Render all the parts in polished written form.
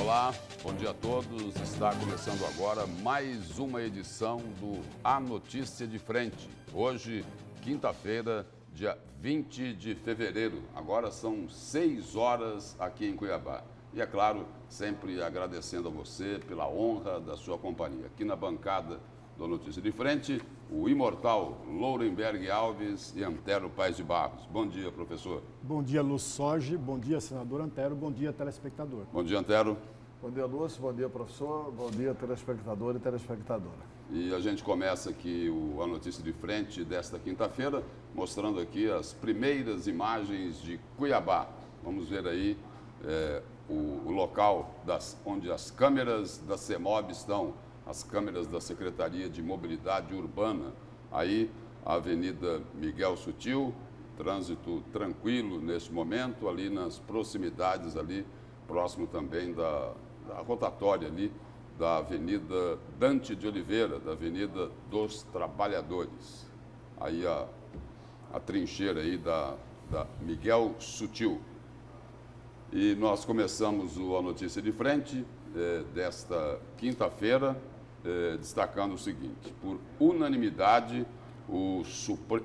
Olá, bom dia a todos. Está começando agora mais uma edição do A Notícia de Frente. Hoje, quinta-feira, dia 20 de fevereiro. Agora são 6 horas aqui em Cuiabá. E é claro, sempre agradecendo a você pela honra da sua companhia. Aqui na bancada do Notícia de Frente, o imortal Lourenberg Alves e Antero Paes de Barros. Bom dia, professor. Bom dia, Lúcio Sorge. Bom dia, senador Antero. Bom dia, telespectador. Bom dia, Antero. Bom dia, Lúcio. Bom dia, professor. Bom dia, telespectador e telespectadora. E a gente começa aqui a Notícia de Frente desta quinta-feira, mostrando aqui as primeiras imagens de Cuiabá. Vamos ver aí o local onde as câmeras da CEMOB estão, as câmeras da Secretaria de Mobilidade Urbana. Aí, a Avenida Miguel Sutil, trânsito tranquilo neste momento, ali nas proximidades, ali próximo também da rotatória ali, da Avenida Dante de Oliveira, da Avenida dos Trabalhadores. Aí a trincheira aí da Miguel Sutil. E nós começamos a Notícia de Frente desta quinta-feira, destacando o seguinte: por unanimidade, o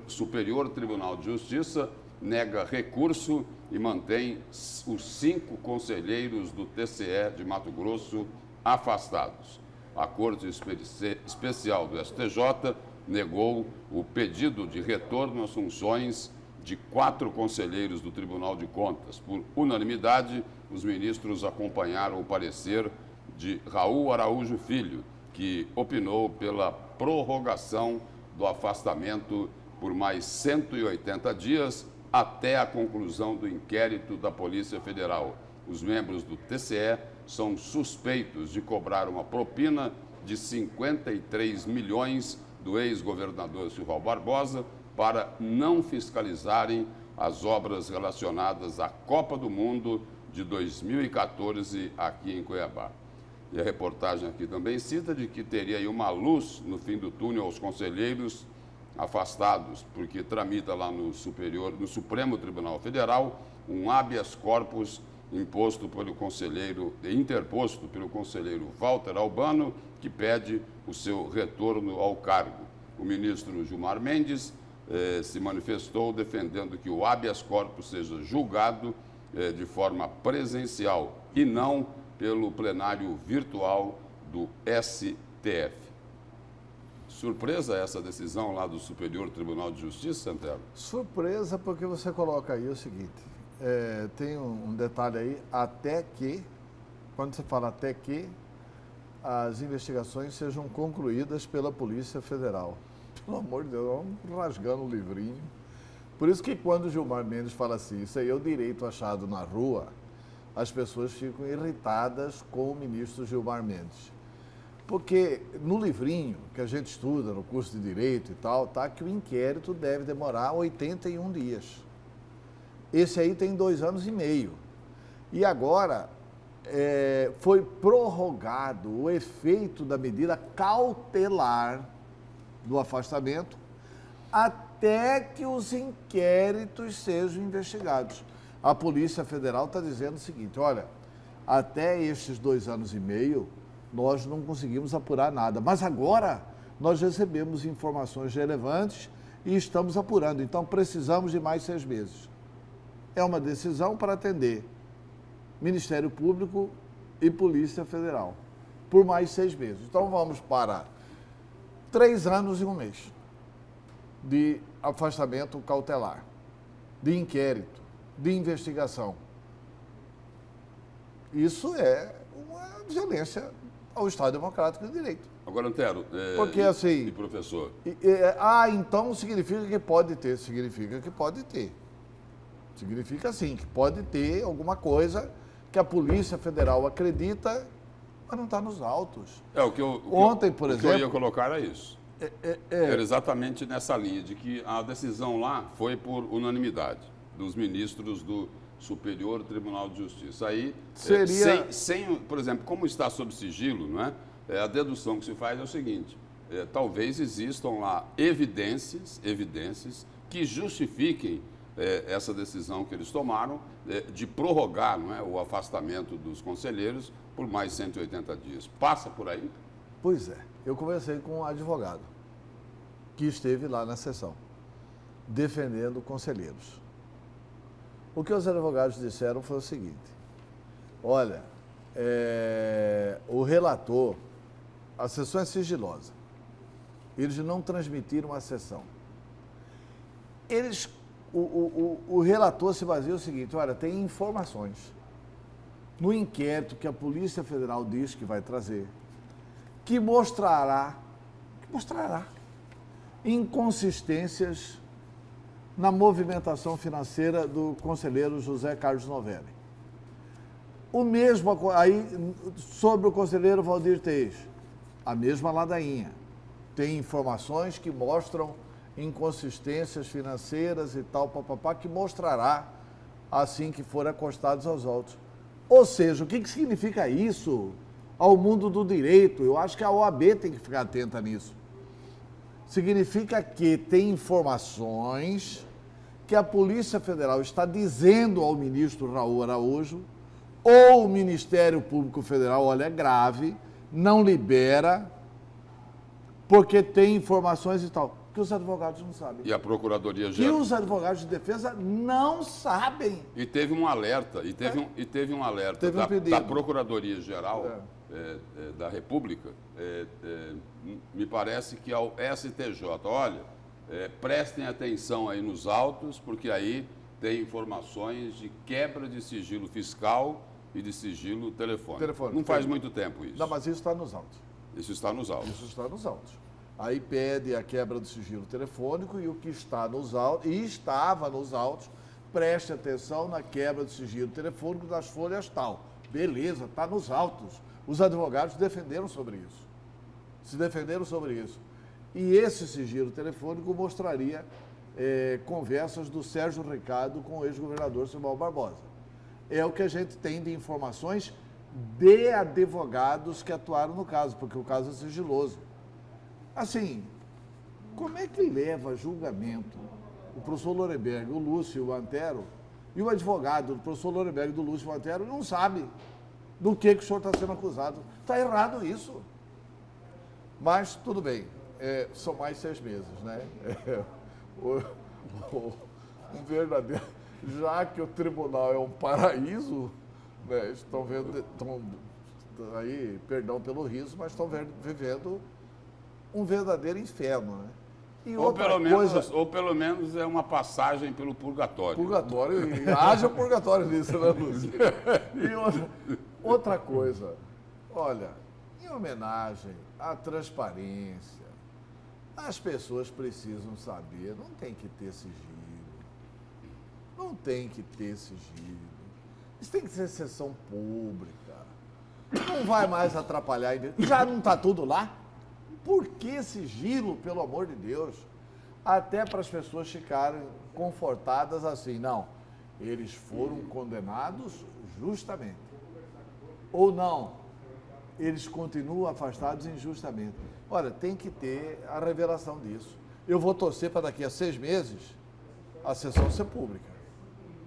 Superior Tribunal de Justiça nega recurso e mantém os 5 conselheiros do TCE de Mato Grosso afastados. A Corte Especial do STJ negou o pedido de retorno às funções de 4 conselheiros do Tribunal de Contas. Por unanimidade, os ministros acompanharam o parecer de Raul Araújo Filho, que opinou pela prorrogação do afastamento por mais 180 dias até a conclusão do inquérito da Polícia Federal. Os membros do TCE são suspeitos de cobrar uma propina de 53 milhões do ex-governador Silval Barbosa para não fiscalizarem as obras relacionadas à Copa do Mundo de 2014 aqui em Cuiabá. E a reportagem aqui também cita de que teria aí uma luz no fim do túnel aos conselheiros afastados, porque tramita lá no Supremo Tribunal Federal um habeas corpus interposto pelo conselheiro Walter Albano, que pede o seu retorno ao cargo. O ministro Gilmar Mendes se manifestou defendendo que o habeas corpus seja julgado de forma presencial e não pelo plenário virtual do STF. Surpresa essa decisão lá do Superior Tribunal de Justiça, Antero? Surpresa porque você coloca aí o seguinte, tem um detalhe aí, até que, quando você fala até que, as investigações sejam concluídas pela Polícia Federal. Pelo amor de Deus, vamos rasgando o livrinho. Por isso que quando o Gilmar Mendes fala assim, isso aí é o direito achado na rua, as pessoas ficam irritadas com o ministro Gilmar Mendes. Porque no livrinho que a gente estuda, no curso de Direito e tal, tá que o inquérito deve demorar 81 dias. Esse aí tem 2 anos e meio. E agora foi prorrogado o efeito da medida cautelar do afastamento até que os inquéritos sejam investigados. A Polícia Federal está dizendo o seguinte, olha, até estes 2 anos e meio, nós não conseguimos apurar nada, mas agora nós recebemos informações relevantes e estamos apurando, então precisamos de mais 6 meses. É uma decisão para atender Ministério Público e Polícia Federal, por mais 6 meses. Então vamos para 3 anos e 1 mês de afastamento cautelar, de inquérito, de investigação. Isso é uma violência ao Estado Democrático de Direito. Agora, Antero, porque, assim, professor... então significa que pode ter. Significa que pode ter. Significa, sim, que pode ter alguma coisa que a Polícia Federal acredita, mas não está nos autos. Ontem, por exemplo... O que eu ia colocar era isso. Era exatamente nessa linha, de que a decisão lá foi por unanimidade dos ministros do Superior Tribunal de Justiça. Aí, seria... por exemplo, como está sob sigilo, não é? A dedução que se faz é o seguinte, talvez existam lá evidências que justifiquem essa decisão que eles tomaram de prorrogar, não é, o afastamento dos conselheiros por mais 180 dias. Passa por aí? Pois é. Eu conversei com um advogado que esteve lá na sessão, defendendo conselheiros. O que os advogados disseram foi o seguinte: olha, o relator, a sessão é sigilosa, eles não transmitiram a sessão. O relator se baseia no seguinte: olha, tem informações no inquérito que a Polícia Federal diz que vai trazer, que mostrará inconsistências na movimentação financeira do conselheiro José Carlos Novelli. O mesmo aí sobre o conselheiro Valdir Teix, a mesma ladainha. Tem informações que mostram inconsistências financeiras e tal, papapá, que mostrará assim que forem acostados aos autos. Ou seja, o que significa isso ao mundo do direito? Eu acho que a OAB tem que ficar atenta nisso. Significa que tem informações que a Polícia Federal está dizendo ao ministro Raul Araújo, ou o Ministério Público Federal, olha, é grave, não libera, porque tem informações e tal, que os advogados não sabem. E a Procuradoria Que Geral... os advogados de defesa não sabem. E teve um alerta, teve um alerta Teve um pedido. da Procuradoria Geral da República, me parece que ao STJ, olha, prestem atenção aí nos autos, porque aí tem informações de quebra de sigilo fiscal e de sigilo telefônico. Não faz muito tempo isso. Não, mas isso está nos autos. Isso está nos autos. Isso está nos autos. Aí pede a quebra do sigilo telefônico e o que está nos autos, e estava nos autos, preste atenção na quebra do sigilo telefônico das folhas tal. Beleza, está nos autos. Os advogados defenderam sobre isso. Se defenderam sobre isso. E esse sigilo telefônico mostraria conversas do Sérgio Ricardo com o ex-governador Simão Barbosa. É o que a gente tem de informações de advogados que atuaram no caso, porque o caso é sigiloso. Assim, como é que leva a julgamento o professor Lorenberg, o Lúcio e o Antero, e o advogado do professor Lorenberg, do Lúcio e o Antero, não sabe do que o senhor está sendo acusado? Está errado isso. Mas, tudo bem, são mais 6 meses, né? Um verdadeiro... Já que o tribunal é um paraíso, né, estão aí, perdão pelo riso, mas estão vivendo um verdadeiro inferno, né? E ou pelo menos é uma passagem pelo purgatório. Purgatório, e haja purgatório nisso, né, Lúcio? E outra coisa, olha, em homenagem à transparência, as pessoas precisam saber, não tem que ter sigilo. Não tem que ter sigilo. Isso tem que ser sessão pública. Não vai mais atrapalhar. Já não está tudo lá? Por que sigilo, pelo amor de Deus? Até para as pessoas ficarem confortadas assim. Não, eles foram condenados justamente. Ou não, eles continuam afastados injustamente. Olha, tem que ter a revelação disso. Eu vou torcer para daqui a 6 meses a sessão ser pública.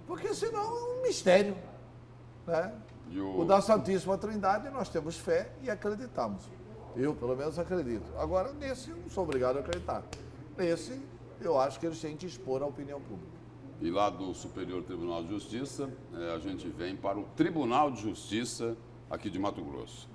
Porque senão é um mistério. Né? O da Santíssima Trindade nós temos fé e acreditamos. Eu, pelo menos, acredito. Agora, nesse, eu não sou obrigado a acreditar. Nesse, eu acho que eles têm que expor a opinião pública. E lá do Superior Tribunal de Justiça, a gente vem para o Tribunal de Justiça aqui de Mato Grosso.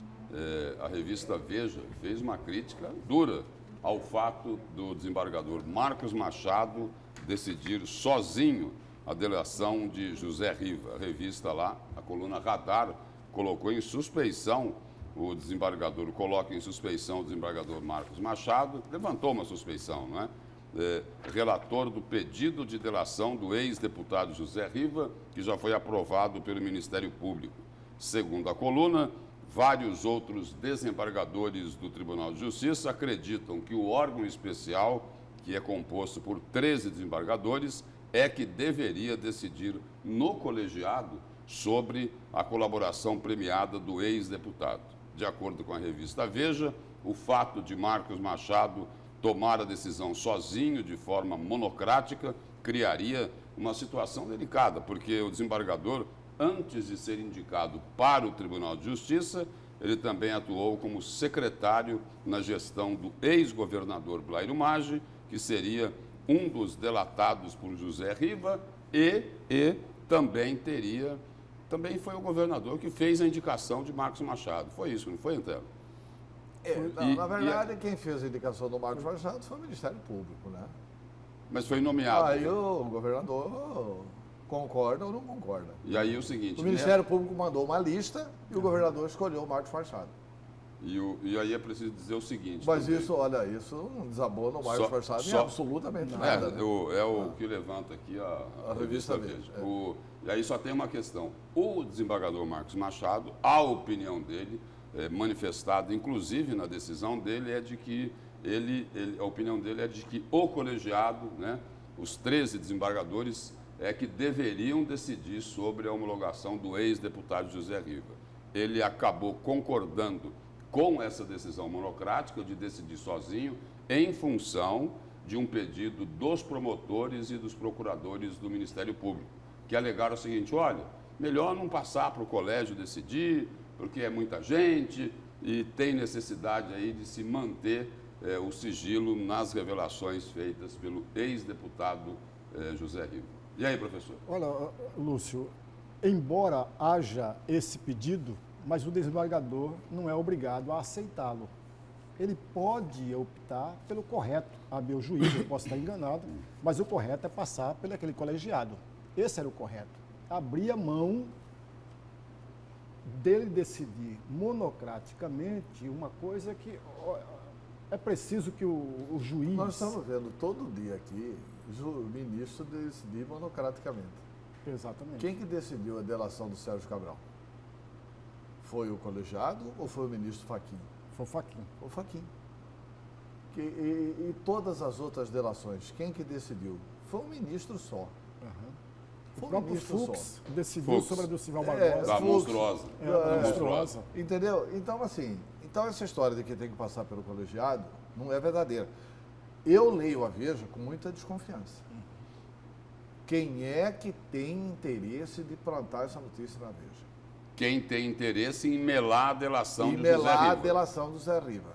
A revista Veja fez uma crítica dura ao fato do desembargador Marcos Machado decidir sozinho a delação de José Riva. A revista lá, a coluna Radar, colocou em suspeição o desembargador, coloca em suspeição o desembargador Marcos Machado, levantou uma suspeição, não é? Relator do pedido de delação do ex-deputado José Riva, que já foi aprovado pelo Ministério Público. Segundo a coluna, vários outros desembargadores do Tribunal de Justiça acreditam que o órgão especial, que é composto por 13 desembargadores, é que deveria decidir no colegiado sobre a colaboração premiada do ex-deputado. De acordo com a revista Veja, o fato de Marcos Machado tomar a decisão sozinho, de forma monocrática, criaria uma situação delicada, porque o desembargador, antes de ser indicado para o Tribunal de Justiça, ele também atuou como secretário na gestão do ex-governador Blairo Maggi, que seria um dos delatados por José Riva, e também foi o governador que fez a indicação de Marcos Machado. Foi isso, não foi, Antero? Na verdade, quem fez a indicação do Marcos Machado foi o Ministério Público, né? Mas foi nomeado. Aí o governador concorda ou não concorda. E aí o seguinte... O Ministério Público mandou uma lista e o governador escolheu o Marcos Machado. E aí é preciso dizer o seguinte... Mas também. isso, olha, isso não desabou no Marcos Machado em absolutamente nada. Né? É o que levanta aqui a revista Veja. E aí só tem uma questão. O desembargador Marcos Machado, a opinião dele, manifestada inclusive na decisão dele, é de que a opinião dele é de que o colegiado, né, os 13 desembargadores, que deveriam decidir sobre a homologação do ex-deputado José Riva. Ele acabou concordando com essa decisão monocrática de decidir sozinho em função de um pedido dos promotores e dos procuradores do Ministério Público, que alegaram o seguinte: olha, melhor não passar para o colégio decidir, porque é muita gente e tem necessidade aí de se manter o sigilo nas revelações feitas pelo ex-deputado José Riva. E aí, professor? Olha, Lúcio, embora haja esse pedido, mas o desembargador não é obrigado a aceitá-lo. Ele pode optar pelo correto, a meu juízo, eu posso estar enganado, mas o correto é passar pelo aquele colegiado. Esse era o correto. Abrir mão dele decidir monocraticamente uma coisa que é preciso que o juiz... Nós estamos vendo todo dia aqui o ministro decidir monocraticamente. Exatamente. Quem que decidiu a delação do Sérgio Cabral? Foi o colegiado ou foi o ministro Fachin? Foi o Fachin. O Fachin. E todas as outras delações, quem que decidiu? Foi um ministro só. Uhum. Foi O próprio Fux decidiu sobre a do Silvio Barbosa. Da monstruosa. Da monstruosa. Entendeu? Então, assim, essa história de que tem que passar pelo colegiado não é verdadeira. Eu leio a Veja com muita desconfiança. Quem é que tem interesse de plantar essa notícia na Veja? Quem tem interesse em melar a delação do José Riva. Melar a delação do Zé Riva.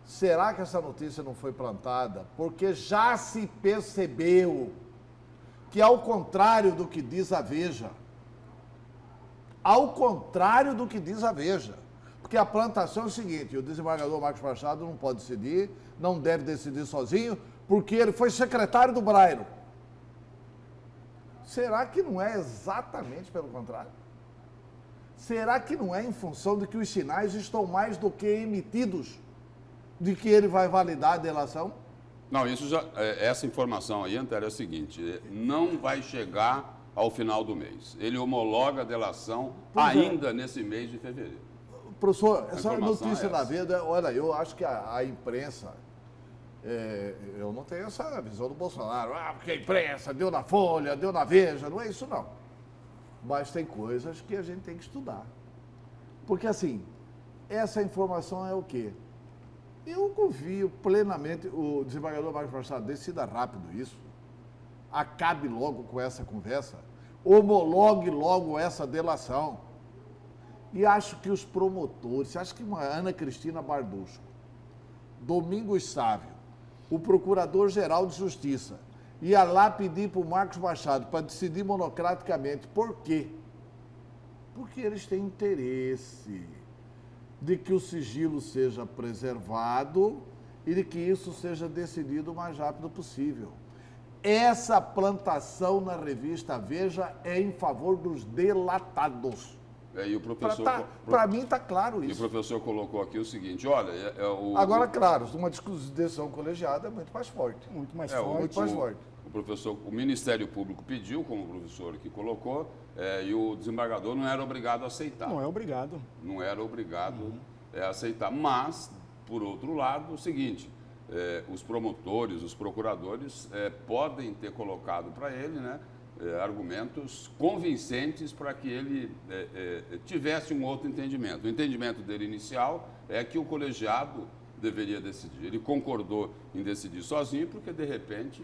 Será que essa notícia não foi plantada porque já se percebeu que, ao contrário do que diz a Veja, porque a plantação é o seguinte: o desembargador Marcos Machado não pode decidir, não deve decidir sozinho, porque ele foi secretário do Blairo. Será que não é exatamente pelo contrário? Será que não é em função de que os sinais estão mais do que emitidos de que ele vai validar a delação? Não, essa informação aí, Antero, é o seguinte: não vai chegar ao final do mês. Ele homologa a delação ainda nesse mês de fevereiro. Professor, essa notícia da Veja, olha, eu acho que a imprensa, eu não tenho essa visão do Bolsonaro, porque a imprensa deu na Folha, deu na Veja, não é isso não. Mas tem coisas que a gente tem que estudar. Porque assim, essa informação é o quê? Eu confio plenamente, o desembargador Marcos Machado decida rápido isso, acabe logo com essa conversa, homologue logo essa delação. E acho que os promotores, acho que uma Ana Cristina Bardusco, Domingos Sávio, o Procurador-Geral de Justiça, ia lá pedir para o Marcos Machado para decidir monocraticamente. Por quê? Porque eles têm interesse de que o sigilo seja preservado e de que isso seja decidido o mais rápido possível. Essa plantação na revista Veja é em favor dos delatados. E o professor... Para mim está claro isso. E o professor colocou aqui o seguinte: olha... Agora, claro, uma decisão colegiada é muito mais forte. Muito mais forte. Muito mais forte. O Ministério Público pediu, como o professor aqui colocou, e o desembargador não era obrigado a aceitar. Não é obrigado. Não era obrigado a aceitar. Mas, por outro lado, o seguinte: os promotores, os procuradores podem ter colocado para ele, né, argumentos convincentes para que ele tivesse um outro entendimento. O entendimento dele inicial é que o colegiado deveria decidir. Ele concordou em decidir sozinho porque, de repente,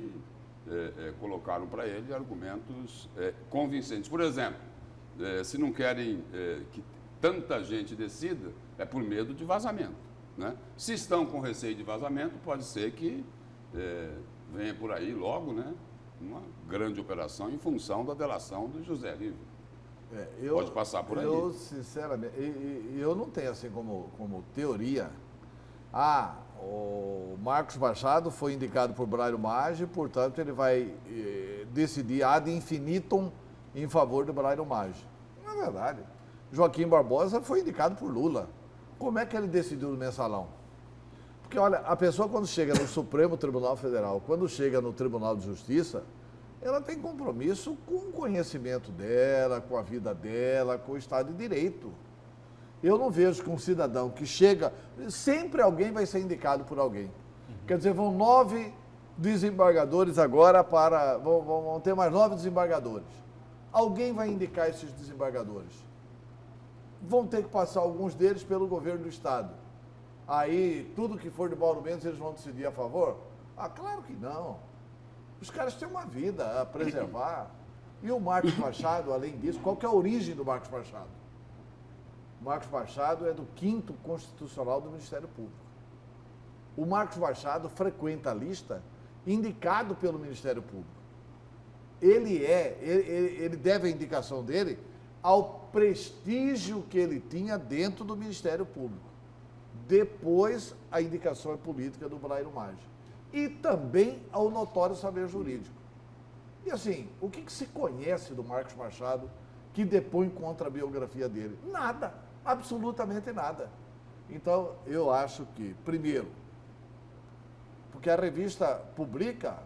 colocaram para ele argumentos convincentes. Por exemplo, se não querem que tanta gente decida, é por medo de vazamento, né? Se estão com receio de vazamento, pode ser que venha por aí logo, né, uma grande operação em função da delação do José Lívio. Pode passar por aí. Eu, sinceramente, eu não tenho assim como teoria. O Marcos Machado foi indicado por Braulio Maggi, portanto, ele vai decidir ad infinitum em favor do Braulio Maggi. Não é verdade. Joaquim Barbosa foi indicado por Lula. Como é que ele decidiu no mensalão? Porque, olha, a pessoa quando chega no Supremo Tribunal Federal, quando chega no Tribunal de Justiça, ela tem compromisso com o conhecimento dela, com a vida dela, com o Estado de Direito. Eu não vejo que um cidadão que chega, sempre alguém vai ser indicado por alguém. Quer dizer, vão 9 desembargadores agora vão ter mais 9 desembargadores. Alguém vai indicar esses desembargadores. Vão ter que passar alguns deles pelo governo do Estado. Aí, tudo que for de Mauro Mendes, eles vão decidir a favor? Claro que não. Os caras têm uma vida a preservar. E o Marcos Machado, além disso, qual que é a origem do Marcos Machado? O Marcos Machado é do 5º Constitucional do Ministério Público. O Marcos Machado frequenta a lista indicado pelo Ministério Público. Ele deve a indicação dele ao prestígio que ele tinha dentro do Ministério Público. Depois, a indicação é política do Braulio Maggi. E também ao notório saber jurídico. E assim, o que se conhece do Marcos Machado que depõe contra a biografia dele? Nada, absolutamente nada. Então, eu acho que, primeiro, porque a revista publica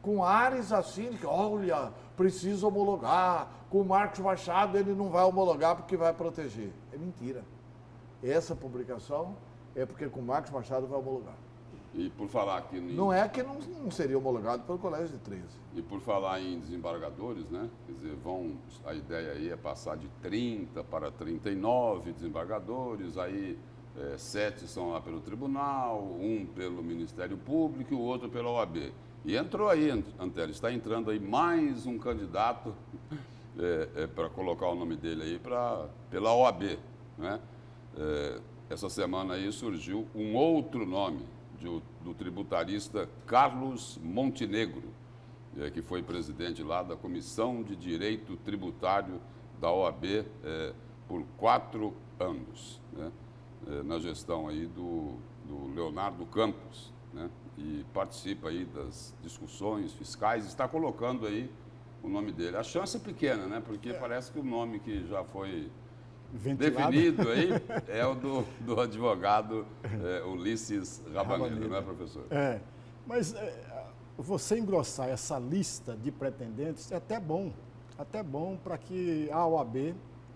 com ares assim, que olha, precisa homologar, com o Marcos Machado ele não vai homologar porque vai proteger. É mentira. Essa publicação é porque com o Marcos Machado vai homologar. E por falar que... Não é que não seria homologado pelo Colégio de 13. E por falar em desembargadores, né? Quer dizer, a ideia aí é passar de 30 para 39 desembargadores, aí 7 são lá pelo tribunal, 1 pelo Ministério Público e o outro pela OAB. E entrou aí, Antero, está entrando aí mais um candidato para colocar o nome dele aí pela OAB, né? Essa semana aí surgiu um outro nome do tributarista Carlos Montenegro, que foi presidente lá da Comissão de Direito Tributário da OAB por 4 anos, né? Na gestão aí do Leonardo Campos, né? E participa aí das discussões fiscais, está colocando aí o nome dele. A chance é pequena, né? Porque parece que o nome que já foi ventilado, definido aí é o do advogado Ulisses Rabanedo, não é, professor? Mas você engrossar essa lista de pretendentes é até bom para que a OAB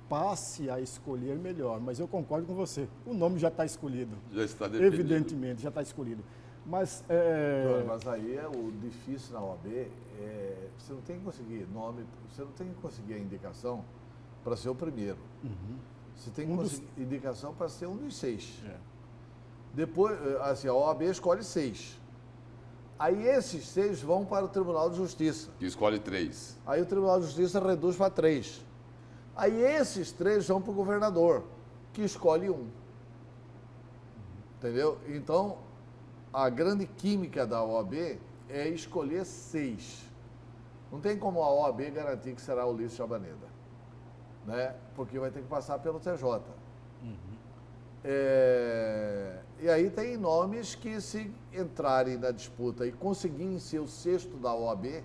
passe a escolher melhor, mas eu concordo com você, o nome já está escolhido. Já está definido. Evidentemente, já está escolhido. Mas aí o difícil na OAB você não tem que conseguir nome, você não tem que conseguir a indicação para ser o primeiro. Você tem que conseguir indicação para ser um dos 6. Depois, assim, a OAB escolhe 6. Aí esses 6 vão para o Tribunal de Justiça. Que escolhe 3. Aí o Tribunal de Justiça reduz para 3. Aí esses 3 vão para o governador, que escolhe 1. Entendeu? Então, a grande química da OAB é escolher 6. Não tem como a OAB garantir que será o Ulisses Rabanedo, né? Porque vai ter que passar pelo TJ. E aí tem nomes que, se entrarem na disputa e conseguirem ser o 6º da OAB,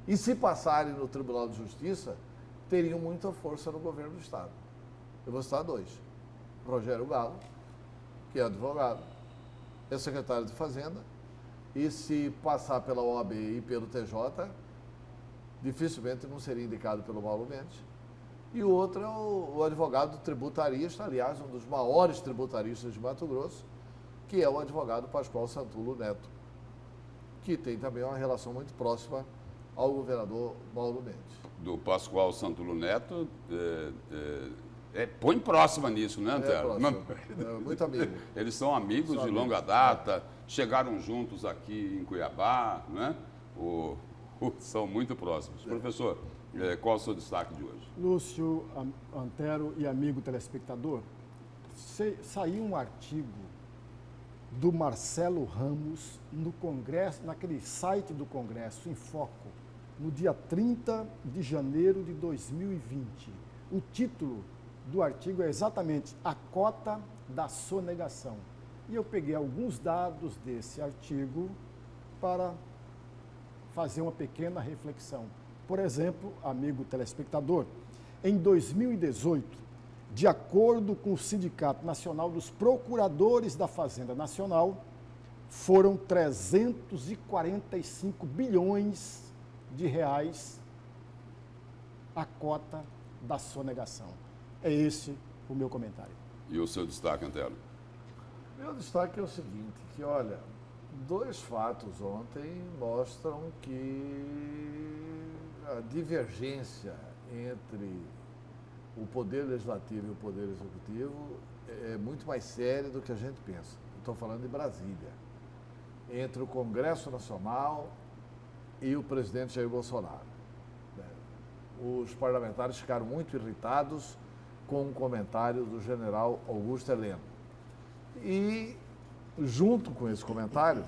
e se passarem no Tribunal de Justiça, teriam muita força no governo do Estado. Eu vou citar 2. Rogério Galo, que é advogado, é secretário de Fazenda, e se passar pela OAB e pelo TJ, dificilmente não seria indicado pelo Mauro Mendes. E o outro é o advogado tributarista, aliás, um dos maiores tributaristas de Mato Grosso, que é o advogado Pascoal Santulo Neto, que tem também uma relação muito próxima ao governador Mauro Mendes. Do Pascoal Santulo Neto, põe próxima nisso, né, Antero? Muito amigo. Eles são amigos de longa data, chegaram juntos aqui em Cuiabá, né? são muito próximos. Professor, qual é o seu destaque de hoje? Lúcio, Antero e amigo telespectador, saiu um artigo do Marcelo Ramos no Congresso, naquele site do Congresso, em Foco, no dia 30 de janeiro de 2020. O título do artigo é exatamente A Cota da Sonegação. E eu peguei alguns dados desse artigo para fazer uma pequena reflexão. Por exemplo, amigo telespectador, em 2018, de acordo com o Sindicato Nacional dos Procuradores da Fazenda Nacional, foram 345 bilhões de reais a cota da sonegação. É esse o meu comentário. E o seu destaque, Antero? Meu destaque é o seguinte, que olha, dois fatos ontem mostram que a divergência entre o Poder Legislativo e o Poder Executivo é muito mais séria do que a gente pensa. Estou falando de Brasília. Entre o Congresso Nacional e o presidente Jair Bolsonaro. Os parlamentares ficaram muito irritados com um comentário do general Augusto Heleno. E, junto com esse comentário,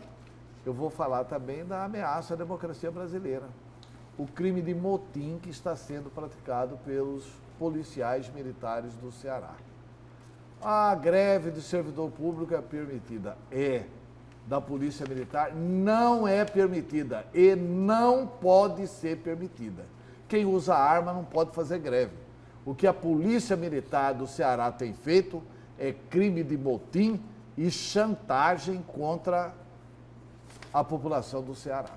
eu vou falar também da ameaça à democracia brasileira. O crime de motim que está sendo praticado pelos policiais militares do Ceará. A greve de servidor público é permitida? É. Da Polícia Militar não é permitida e não pode ser permitida. Quem usa arma não pode fazer greve. O que a Polícia Militar do Ceará tem feito é crime de motim e chantagem contra a população do Ceará.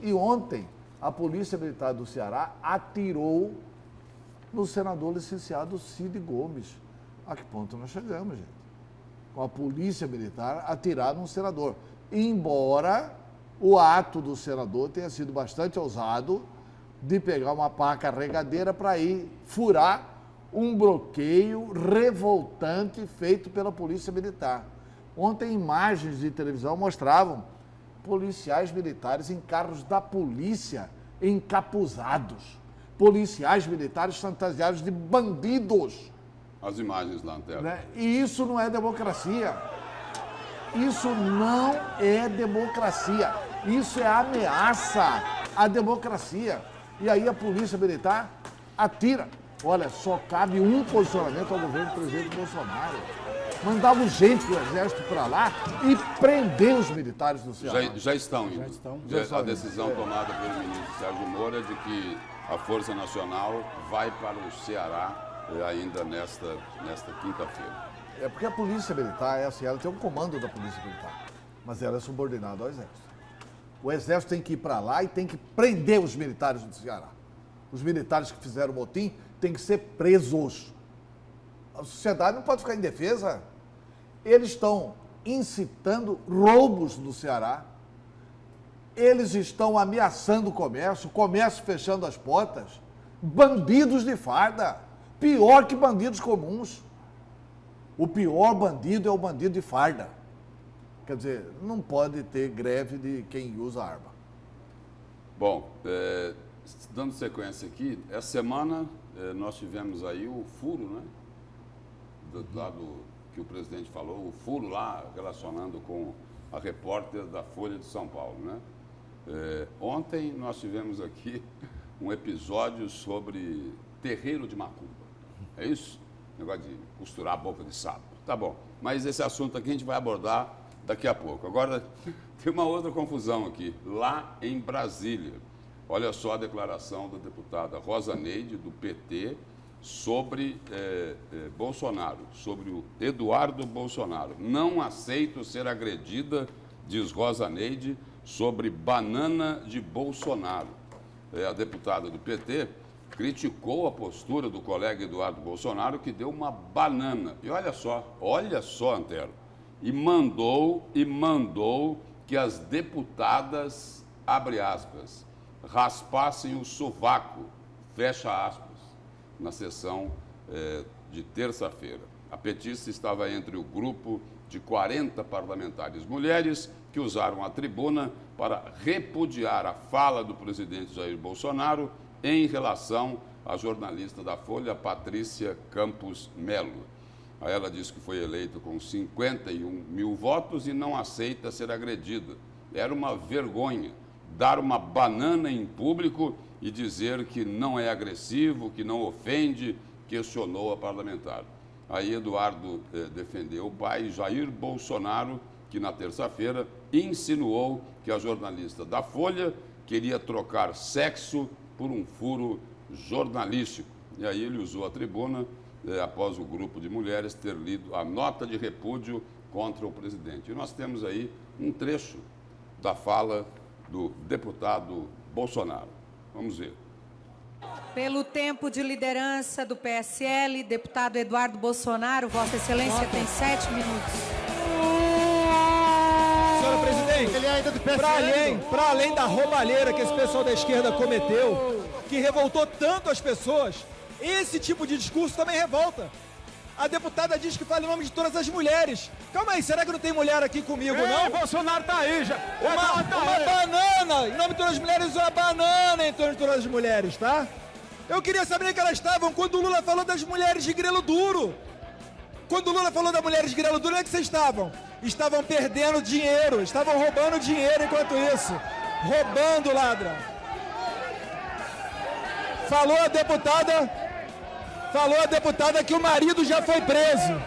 E ontem, a Polícia Militar do Ceará atirou no senador licenciado Cid Gomes. A que ponto nós chegamos, gente? Com a Polícia Militar atirar num senador. Embora o ato do senador tenha sido bastante ousado de pegar uma pá carregadeira para ir furar um bloqueio revoltante feito pela Polícia Militar. Ontem, imagens de televisão mostravam policiais militares em carros da polícia encapuzados. Policiais militares fantasiados de bandidos. As imagens lá, Antero. Né? E isso não é democracia. Isso não é democracia. Isso é ameaça à democracia. E aí a Polícia Militar atira. Olha, só cabe um posicionamento ao governo do presidente Bolsonaro. Mandar urgente o Exército para lá e prender os militares do Ceará. Já estão indo. Já estão. A decisão tomada pelo ministro Sérgio Moro é de que a Força Nacional vai para o Ceará ainda nesta quinta-feira. É porque a Polícia Militar é assim, ela tem um comando da Polícia Militar, mas ela é subordinada ao Exército. O Exército tem que ir para lá e tem que prender os militares do Ceará. Os militares que fizeram o motim têm que ser presos. A sociedade não pode ficar indefesa. Eles estão incitando roubos no Ceará. Eles estão ameaçando o comércio fechando as portas. Bandidos de farda. Pior que bandidos comuns. O pior bandido é o bandido de farda. Quer dizer, não pode ter greve de quem usa arma. Bom, dando sequência aqui, essa semana nós tivemos aí o furo, né? Do lado que o presidente falou, o furo lá relacionando com a repórter da Folha de São Paulo, né? Ontem nós tivemos aqui um episódio sobre terreiro de macumba. É isso? Negócio de costurar a boca de sapo. Tá bom, mas esse assunto aqui a gente vai abordar daqui a pouco. Agora, tem uma outra confusão aqui. Lá em Brasília, olha só a declaração da deputada Rosa Neide, do PT, sobre Bolsonaro, sobre o Eduardo Bolsonaro. Não aceito ser agredida, diz Rosa Neide, sobre banana de Bolsonaro. A deputada do PT criticou a postura do colega Eduardo Bolsonaro, que deu uma banana. E olha só, Antero, e mandou que as deputadas, abre aspas, raspassem o sovaco, fecha aspas, na sessão de terça-feira. A petista estava entre o grupo de 40 parlamentares mulheres que usaram a tribuna para repudiar a fala do presidente Jair Bolsonaro em relação à jornalista da Folha, Patrícia Campos Melo. Ela disse que foi eleita com 51 mil votos e não aceita ser agredida. Era uma vergonha dar uma banana em público e dizer que não é agressivo, que não ofende, questionou a parlamentar. Aí Eduardo defendeu o pai, Jair Bolsonaro, que na terça-feira insinuou que a jornalista da Folha queria trocar sexo por um furo jornalístico. E aí ele usou a tribuna após o grupo de mulheres ter lido a nota de repúdio contra o presidente. E nós temos aí um trecho da fala do deputado Bolsonaro. Vamos ver. Pelo tempo de liderança do PSL, deputado Eduardo Bolsonaro, Vossa Excelência tem 7 minutos. Senhora presidente, ele é ainda do PSL. Para além da roubalheira que esse pessoal da esquerda cometeu, que revoltou tanto as pessoas, esse tipo de discurso também revolta. A deputada diz que fala em nome de todas as mulheres. Calma aí, será que não tem mulher aqui comigo, não? Bolsonaro tá aí já. Uma banana, em nome de todas as mulheres, uma banana em torno de todas as mulheres, tá? Eu queria saber que elas estavam quando o Lula falou das mulheres de grelo duro. Quando o Lula falou das mulheres de grelo duro, onde é que vocês estavam? Estavam perdendo dinheiro, estavam roubando dinheiro enquanto isso. Roubando, ladra. Falou a deputada que o marido já foi preso.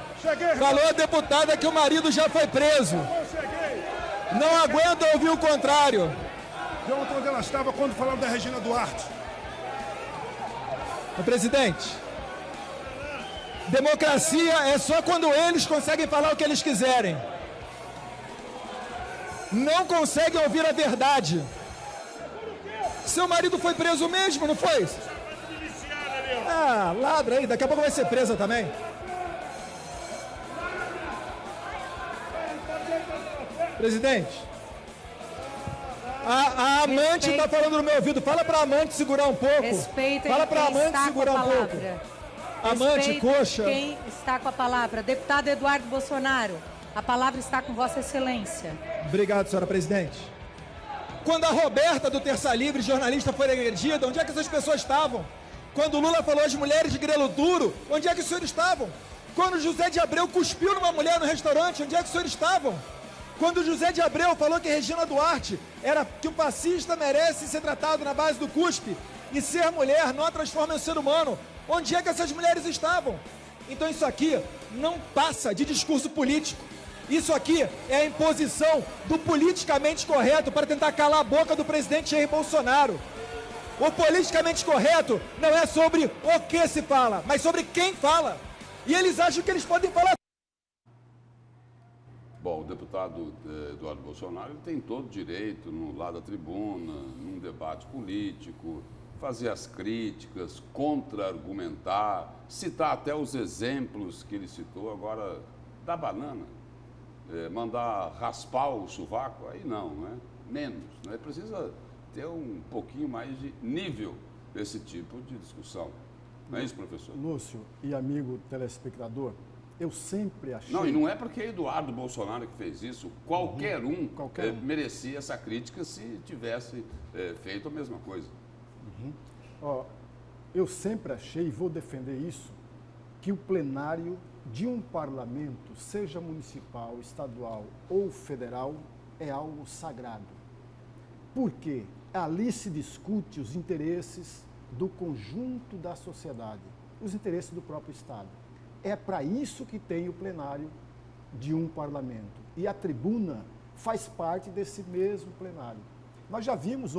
Falou a deputada que o marido já foi preso. Não aguenta ouvir o contrário. De onde ela estava quando falando da Regina Duarte? Presidente, democracia é só quando eles conseguem falar o que eles quiserem. Não conseguem ouvir a verdade. Seu marido foi preso mesmo, não foi? Ah, ladra aí, daqui a pouco vai ser presa também. Presidente, a amante está falando no meu ouvido. Fala para a amante segurar um pouco. Respeitem Fala para a quem amante está segurar com a um pouco. palavra. Amante, Respeitem coxa. quem está com a palavra. Deputado Eduardo Bolsonaro, a palavra está com Vossa Excelência. Obrigado, senhora presidente. Quando a Roberta do Terça Livre, jornalista, foi agredida, onde é que essas pessoas estavam? Quando o Lula falou às mulheres de grelo duro, onde é que os senhores estavam? Quando o José de Abreu cuspiu numa mulher no restaurante, onde é que os senhores estavam? Quando o José de Abreu falou que Regina Duarte que o fascista merece ser tratado na base do cuspe e ser mulher não a transforma em um ser humano, onde é que essas mulheres estavam? Então isso aqui não passa de discurso político. Isso aqui é a imposição do politicamente correto para tentar calar a boca do presidente Jair Bolsonaro. O politicamente correto não é sobre o que se fala, mas sobre quem fala. E eles acham que eles podem falar. Bom, o deputado Eduardo Bolsonaro ele tem todo o direito, no lado da tribuna, num debate político, fazer as críticas, contra-argumentar, citar até os exemplos que ele citou agora da banana, mandar raspar o sovaco, aí não, né? Menos, né? Precisa ter um pouquinho mais de nível desse tipo de discussão. Não é isso, professor? Lúcio e amigo telespectador, eu sempre achei... Não, e não é porque é Eduardo Bolsonaro que fez isso. Qualquer um merecia essa crítica se tivesse feito a mesma coisa. Ó, eu sempre achei, e vou defender isso, que o plenário de um parlamento, seja municipal, estadual ou federal, é algo sagrado. Por quê? Ali se discute os interesses do conjunto da sociedade, os interesses do próprio Estado. É para isso que tem o plenário de um parlamento. E a tribuna faz parte desse mesmo plenário. Nós já vimos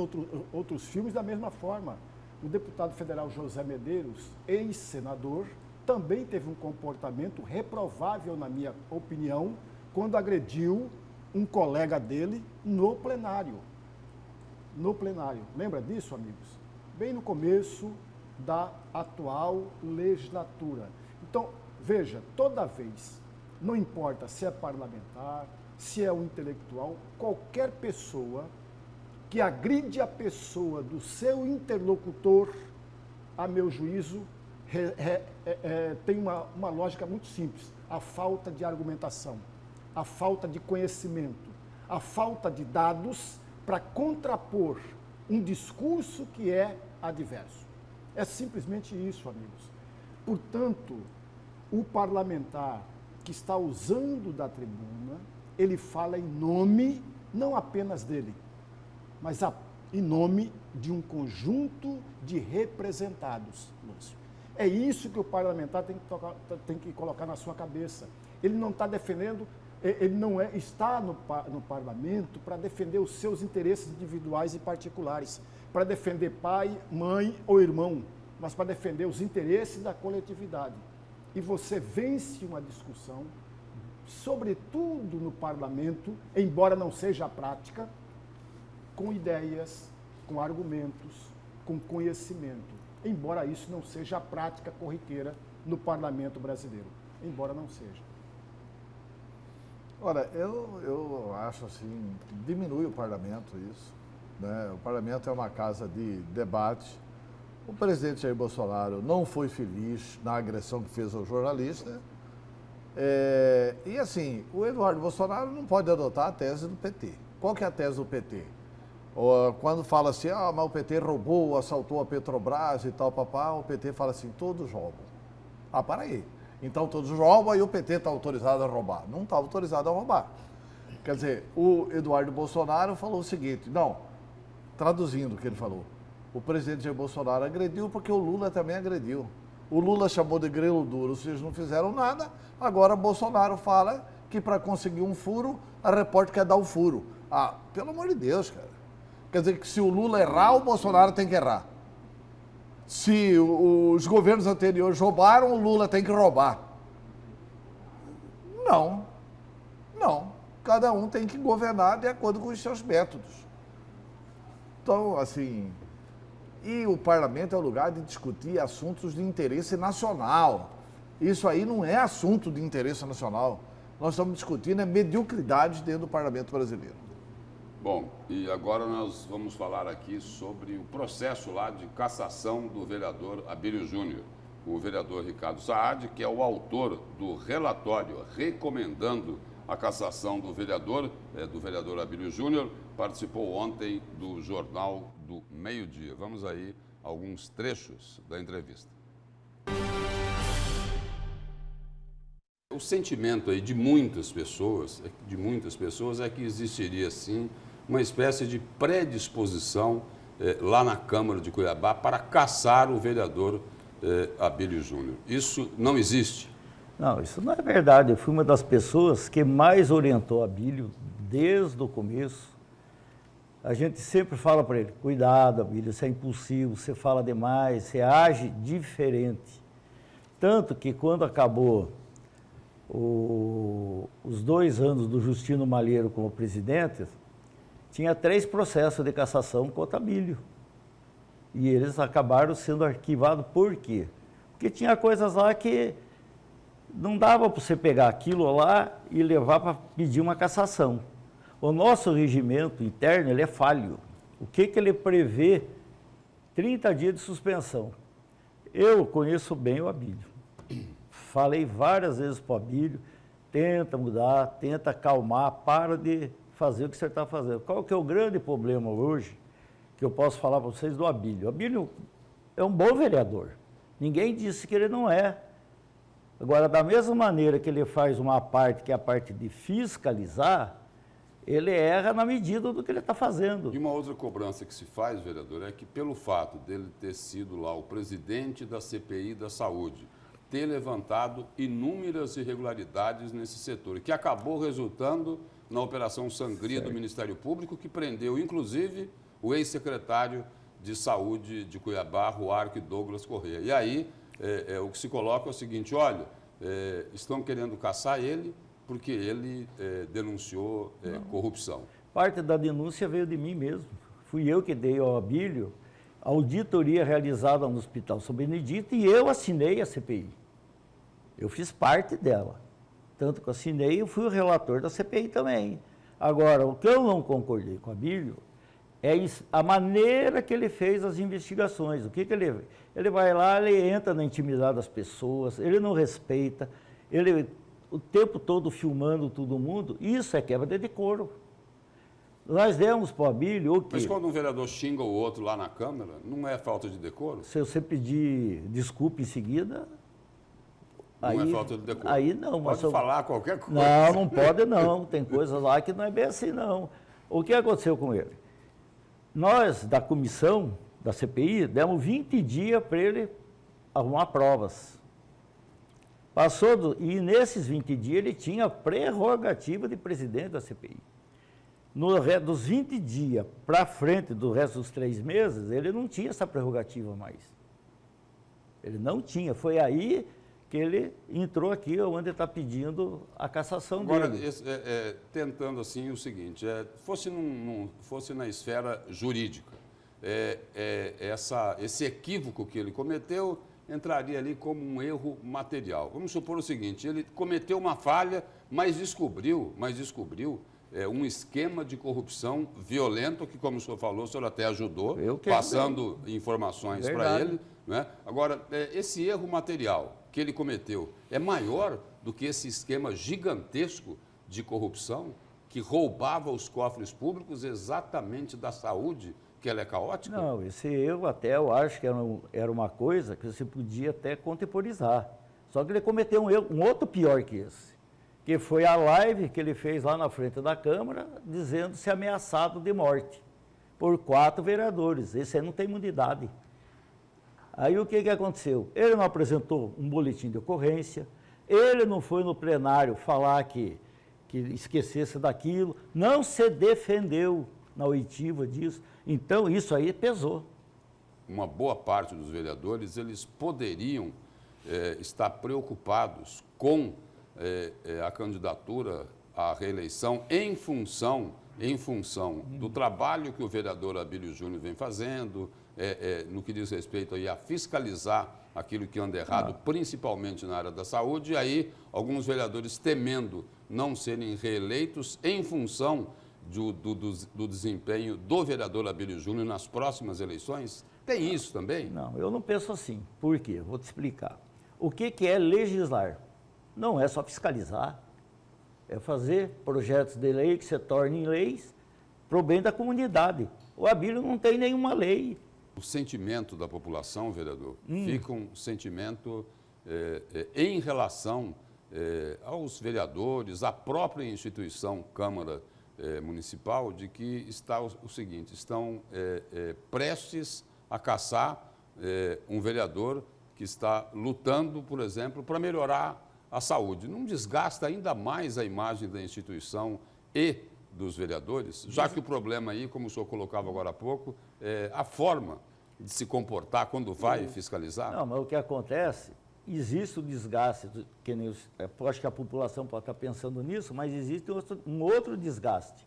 outros filmes da mesma forma. O deputado federal José Medeiros, ex-senador, também teve um comportamento reprovável, na minha opinião, quando agrediu um colega dele no plenário. No plenário. Lembra disso, amigos? Bem no começo da atual legislatura. Então, veja, toda vez, não importa se é parlamentar, se é um intelectual, qualquer pessoa que agride a pessoa do seu interlocutor, a meu juízo, tem uma lógica muito simples, a falta de argumentação. a falta de conhecimento, a falta de dados para contrapor um discurso que é adverso. É simplesmente isso, amigos. Portanto, o parlamentar que está usando da tribuna, ele fala em nome, não apenas dele, mas em nome de um conjunto de representados, Lúcio. É isso que o parlamentar tem que colocar na sua cabeça. Ele não está defendendo, ele não está no parlamento para defender os seus interesses individuais e particulares, para defender pai, mãe ou irmão, mas para defender os interesses da coletividade. E você vence uma discussão, sobretudo no parlamento, embora não seja a prática, com ideias, com argumentos, com conhecimento. Embora isso não seja a prática corriqueira no parlamento brasileiro. Embora não seja. Olha, eu acho assim, que diminui o parlamento isso, né? O parlamento é uma casa de debate. O presidente Jair Bolsonaro não foi feliz na agressão que fez ao jornalista. E assim, o Eduardo Bolsonaro não pode adotar a tese do PT. Qual que é a tese do PT? Quando fala assim, mas o PT roubou, assaltou a Petrobras e tal, papá, o PT fala assim, todos roubam. Para aí. Então todos roubam e o PT está autorizado a roubar. Não está autorizado a roubar. Quer dizer, o Eduardo Bolsonaro falou o seguinte, não, traduzindo o que ele falou, o presidente Jair Bolsonaro agrediu porque o Lula também agrediu. O Lula chamou de grelo duro, vocês não fizeram nada, agora Bolsonaro fala que para conseguir um furo, a repórter quer dar o furo. Pelo amor de Deus, cara. Quer dizer que se o Lula errar, o Bolsonaro tem que errar. Se os governos anteriores roubaram, o Lula tem que roubar. Não. Cada um tem que governar de acordo com os seus métodos. Então, assim... E o parlamento é o lugar de discutir assuntos de interesse nacional. Isso aí não é assunto de interesse nacional. Nós estamos discutindo mediocridade dentro do parlamento brasileiro. Bom, e agora nós vamos falar aqui sobre o processo lá de cassação do vereador Abílio Júnior. O vereador Ricardo Saad, que é o autor do relatório recomendando a cassação do vereador Abílio Júnior, participou ontem do Jornal do Meio-Dia. Vamos aí a alguns trechos da entrevista. O sentimento aí de muitas pessoas é que existiria sim uma espécie de predisposição lá na Câmara de Cuiabá para cassar o vereador Abílio Júnior. Isso não existe? Não, isso não é verdade. Eu fui uma das pessoas que mais orientou Abílio desde o começo. A gente sempre fala para ele, cuidado, Abílio, você é impulsivo, você fala demais, você age diferente. Tanto que quando acabou os 2 anos do Justino Malheiro como presidente, tinha 3 processos de cassação contra Abílio. E eles acabaram sendo arquivados por quê? Porque tinha coisas lá que não dava para você pegar aquilo lá e levar para pedir uma cassação. O nosso regimento interno ele é falho. O que ele prevê? 30 dias de suspensão. Eu conheço bem o Abílio. Falei várias vezes para o Abílio, tenta mudar, tenta acalmar, para de fazer o que você está fazendo. Qual que é o grande problema hoje que eu posso falar para vocês do Abílio? O Abílio é um bom vereador. Ninguém disse que ele não é. Agora, da mesma maneira que ele faz uma parte, que é a parte de fiscalizar, ele erra na medida do que ele está fazendo. E uma outra cobrança que se faz, vereador, é que pelo fato dele ter sido lá o presidente da CPI da Saúde, ter levantado inúmeras irregularidades nesse setor, que acabou resultando na Operação Sangria do Ministério Público, que prendeu, inclusive, o ex-secretário de Saúde de Cuiabá, Ruarque Douglas Corrêa. E aí, o que se coloca é o seguinte, olha, estão querendo caçar ele porque ele denunciou corrupção. Parte da denúncia veio de mim mesmo. Fui eu que dei ao Abílio a auditoria realizada no Hospital São Benedito e eu assinei a CPI. Eu fiz parte dela. Tanto que eu assinei, eu fui o relator da CPI também. Agora, o que eu não concordei com o Abílio é a maneira que ele fez as investigações. O que ele vai lá, ele entra na intimidade das pessoas, ele não respeita, ele o tempo todo filmando todo mundo, isso é quebra de decoro. Nós demos para o Abílio o quê? Mas quando um vereador xinga o outro lá na Câmara, não é falta de decoro? Se você pedir desculpa em seguida... Não é falta de decoro. Aí não. Pode falar qualquer coisa. Não pode não. Tem coisas lá que não é bem assim, não. O que aconteceu com ele? Nós, da comissão, da CPI, demos 20 dias para ele arrumar provas. E nesses 20 dias ele tinha a prerrogativa de presidente da CPI. Dos 20 dias para frente, do resto dos 3 meses, ele não tinha essa prerrogativa mais. Ele não tinha. Foi aí que ele entrou aqui, onde está pedindo a cassação dele. Agora, tentando assim o seguinte, fosse na esfera jurídica, esse equívoco que ele cometeu entraria ali como um erro material. Vamos supor o seguinte, ele cometeu uma falha, mas descobriu um esquema de corrupção violento, que, como o senhor falou, o senhor até ajudou, passando informações para ele. Né? Agora, esse erro material que ele cometeu é maior do que esse esquema gigantesco de corrupção que roubava os cofres públicos exatamente da saúde, que ela é caótica? Não, esse erro até eu acho que era uma coisa que você podia até contemporizar. Só que ele cometeu um erro, um outro pior que esse, que foi a live que ele fez lá na frente da Câmara, dizendo-se ameaçado de morte por 4 vereadores. Esse aí não tem imunidade. Aí o que aconteceu? Ele não apresentou um boletim de ocorrência, ele não foi no plenário falar que esquecesse daquilo, não se defendeu na oitiva disso. Então, isso aí pesou. Uma boa parte dos vereadores, eles poderiam estar preocupados com a candidatura à reeleição em função do trabalho que o vereador Abílio Júnior vem fazendo, no que diz respeito aí a fiscalizar aquilo que anda errado, principalmente na área da saúde, e aí alguns vereadores temendo não serem reeleitos em função do desempenho do vereador Abílio Júnior nas próximas eleições? Tem isso também? Não, eu não penso assim. Por quê? Vou te explicar. O que é legislar? Não é só fiscalizar, é fazer projetos de lei que se tornem leis para o bem da comunidade. O Abílio não tem nenhuma lei. O sentimento da população, vereador, fica um sentimento em relação aos vereadores, à própria instituição Câmara Municipal, de que está o seguinte, estão prestes a caçar um vereador que está lutando, por exemplo, para melhorar a saúde. Não desgasta ainda mais a imagem da instituição e dos vereadores, já que o problema aí, como o senhor colocava agora há pouco, é a forma de se comportar quando vai fiscalizar? Não, mas o que acontece, existe o desgaste, eu acho que a população pode estar pensando nisso, mas existe um outro desgaste.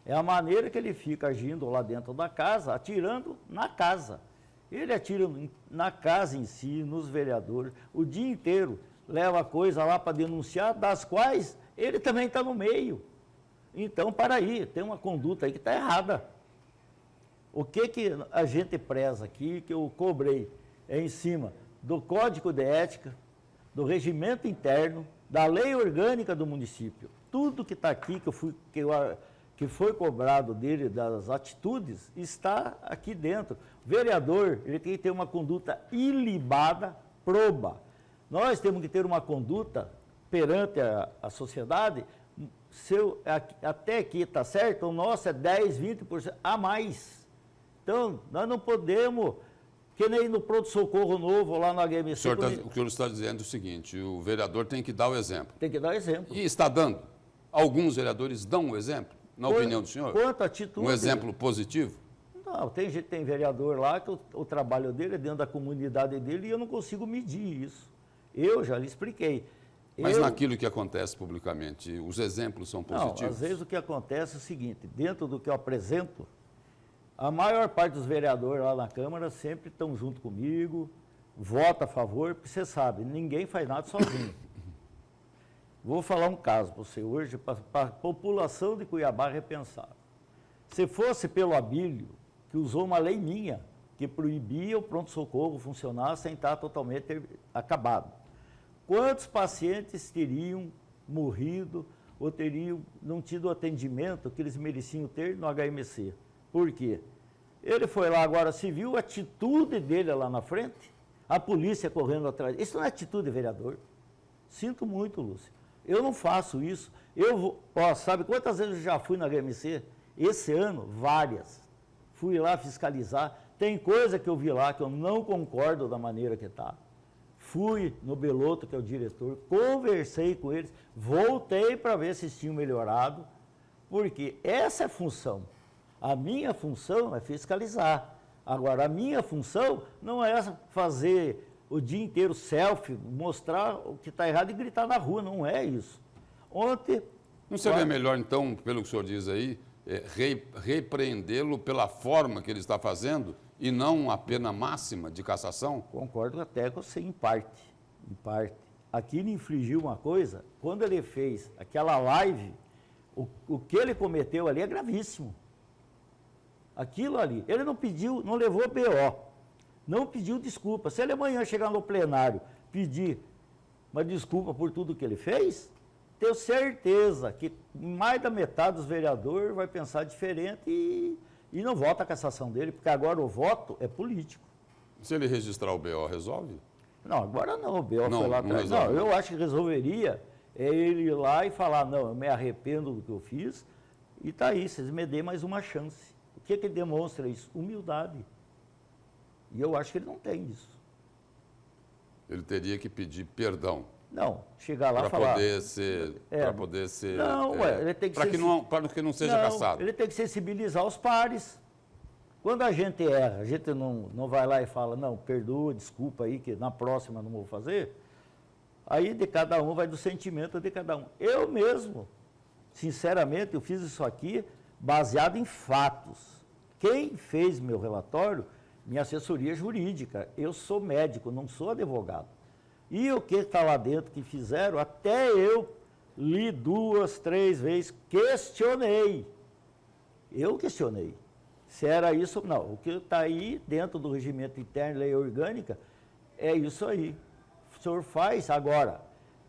É a maneira que ele fica agindo lá dentro da casa, atirando na casa. Ele atira na casa em si, nos vereadores, o dia inteiro, leva coisa lá para denunciar, das quais ele também está no meio. Então, para aí, tem uma conduta aí que está errada. O que a gente preza aqui, que eu cobrei, é em cima do Código de Ética, do Regimento Interno, da Lei Orgânica do município. Tudo que está aqui, que foi cobrado dele, das atitudes, está aqui dentro. O vereador, ele tem que ter uma conduta ilibada, proba. Nós temos que ter uma conduta perante a sociedade. Até aqui está certo, o nosso é 10%, 20% a mais. Então, nós não podemos, que nem no pronto-socorro novo lá no HMC. O senhor está dizendo o seguinte, o vereador tem que dar o exemplo. Tem que dar o exemplo. E está dando. Alguns vereadores dão o exemplo, na opinião do senhor? Quanto à atitude. Um exemplo positivo? Não, tem vereador lá que o trabalho dele é dentro da comunidade dele e eu não consigo medir isso. Eu já lhe expliquei. Mas naquilo que acontece publicamente, os exemplos são positivos? Não, às vezes o que acontece é o seguinte, dentro do que eu apresento, a maior parte dos vereadores lá na Câmara sempre estão junto comigo, vota a favor, porque você sabe, ninguém faz nada sozinho. Vou falar um caso para você hoje, para a população de Cuiabá repensar. Se fosse pelo Abílio, que usou uma lei minha, que proibia o pronto-socorro funcionar sem estar totalmente acabado. Quantos pacientes teriam morrido ou teriam não tido o atendimento que eles mereciam ter no HMC. Por quê? Ele foi lá agora, se viu a atitude dele lá na frente, a polícia correndo atrás. Isso não é atitude de vereador. Sinto muito, Lúcio. Eu não faço isso. Eu vou, sabe quantas vezes eu já fui na HMC? Esse ano, várias. Fui lá fiscalizar. Tem coisa que eu vi lá que eu não concordo da maneira que está. Fui no Belotto, que é o diretor, conversei com eles, voltei para ver se eles tinham melhorado, porque essa é a função. A minha função é fiscalizar. Agora, a minha função não é fazer o dia inteiro selfie, mostrar o que está errado e gritar na rua, não é isso. Ontem... Não seria melhor, então, pelo que o senhor diz aí, repreendê-lo pela forma que ele está fazendo e não a pena máxima de cassação? Concordo até com você, em parte. Em parte. Aqui ele infligiu uma coisa, quando ele fez aquela live, o que ele cometeu ali é gravíssimo. Aquilo ali, ele não pediu, não levou BO, não pediu desculpa. Se ele amanhã chegar no plenário pedir uma desculpa por tudo que ele fez, tenho certeza que mais da metade dos vereadores vai pensar diferente e não vota a cassação dele, porque agora o voto é político. Se ele registrar o BO, resolve? Não, agora não, o BO não, foi lá atrás. Não, eu acho que resolveria ele ir lá e falar, não, eu me arrependo do que eu fiz, e está aí, vocês me dêem mais uma chance. O que demonstra isso? Humildade. E eu acho que ele não tem isso. Ele teria que pedir perdão. Não, chegar lá e falar... Para poder ser... Não, ele tem que para que não seja cassado. Ele tem que sensibilizar os pares. Quando a gente erra, a gente não vai lá e fala, não, perdoa, desculpa aí, que na próxima não vou fazer. Aí de cada um vai do sentimento de cada um. Eu mesmo, sinceramente, eu fiz isso aqui baseado em fatos. Quem fez meu relatório, minha assessoria jurídica. Eu sou médico, não sou advogado. E o que está lá dentro que fizeram, até eu li 2, 3 vezes, questionei. Eu questionei. Se era isso, não. O que está aí dentro do regimento interno, lei orgânica, é isso aí. O senhor faz agora.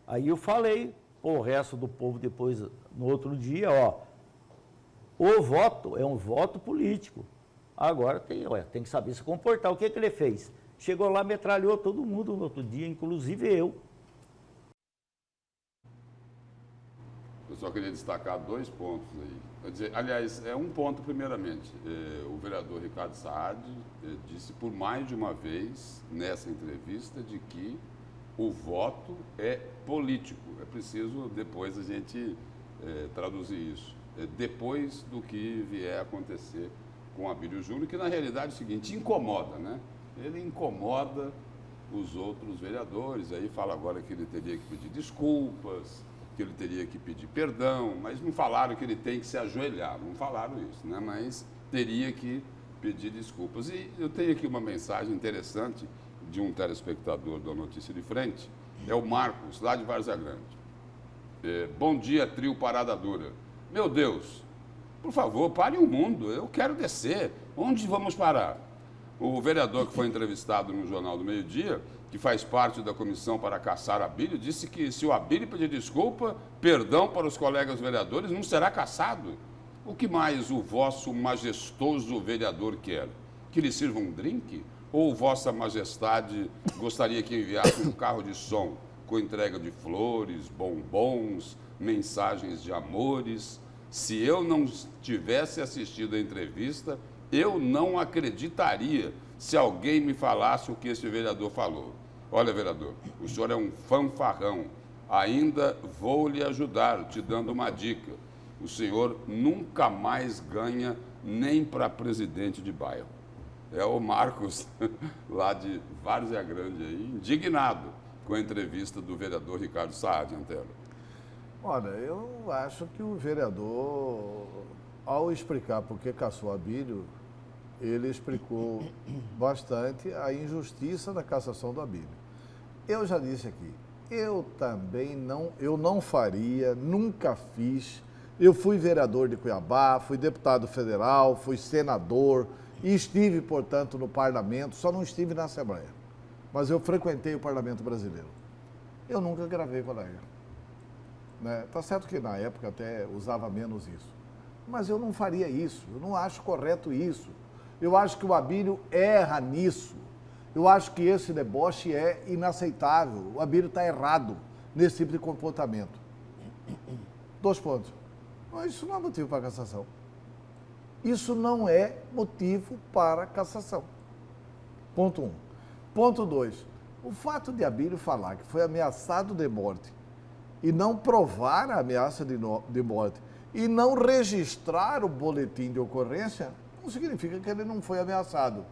Aí eu falei, o resto do povo depois, no outro dia, o voto é um voto político. Agora tem que saber se comportar. O que ele fez? Chegou lá, metralhou todo mundo no outro dia, inclusive eu. Eu só queria destacar 2 pontos aí. Quer dizer, aliás, um ponto primeiramente. O vereador Ricardo Saad disse por mais de uma vez nessa entrevista de que o voto é político. É preciso depois a gente traduzir isso. Depois do que vier a acontecer com Abílio Júnior, que na realidade é o seguinte, incomoda, né? Ele incomoda os outros vereadores, aí fala agora que ele teria que pedir desculpas, que ele teria que pedir perdão, mas não falaram que ele tem que se ajoelhar, não falaram isso, né? Mas teria que pedir desculpas. E eu tenho aqui uma mensagem interessante de um telespectador da Notícia de Frente, é o Marcos, lá de Várzea Grande. Bom dia, trio Parada Dura. Meu Deus, por favor, pare o mundo, eu quero descer. Onde vamos parar? O vereador que foi entrevistado no Jornal do Meio-Dia, que faz parte da comissão para caçar Abílio, disse que se o Abílio pedir desculpa, perdão para os colegas vereadores, não será caçado. O que mais o vosso majestoso vereador quer? Que lhe sirva um drink? Ou vossa majestade gostaria que enviasse um carro de som com entrega de flores, bombons, mensagens de amores? Se eu não tivesse assistido a entrevista, eu não acreditaria se alguém me falasse o que esse vereador falou. Olha, vereador, o senhor é um fanfarrão. Ainda vou lhe ajudar, te dando uma dica. O senhor nunca mais ganha nem para presidente de bairro. É o Marcos, lá de Várzea Grande, aí, indignado com a entrevista do vereador Ricardo Saad, Antero. Olha, eu acho que o vereador, ao explicar por que caçou Abílio, ele explicou bastante a injustiça da cassação do Abílio. Eu já disse aqui, eu também não faria, nunca fiz. Eu fui vereador de Cuiabá, fui deputado federal, fui senador e estive, portanto, no parlamento, só não estive na Assembleia. Mas eu frequentei o parlamento brasileiro. Eu nunca gravei colega. né? Tá certo que na época até usava menos isso. Mas eu não faria isso, eu não acho correto isso. Eu acho que o Abílio erra nisso. Eu acho que esse deboche é inaceitável. O Abílio está errado nesse tipo de comportamento. 2 pontos. Mas isso não é motivo para cassação. Isso não é motivo para cassação. Ponto 1. Ponto 2. O fato de Abílio falar que foi ameaçado de morte e não provar a ameaça de morte e não registrar o boletim de ocorrência, não significa que ele não foi ameaçado.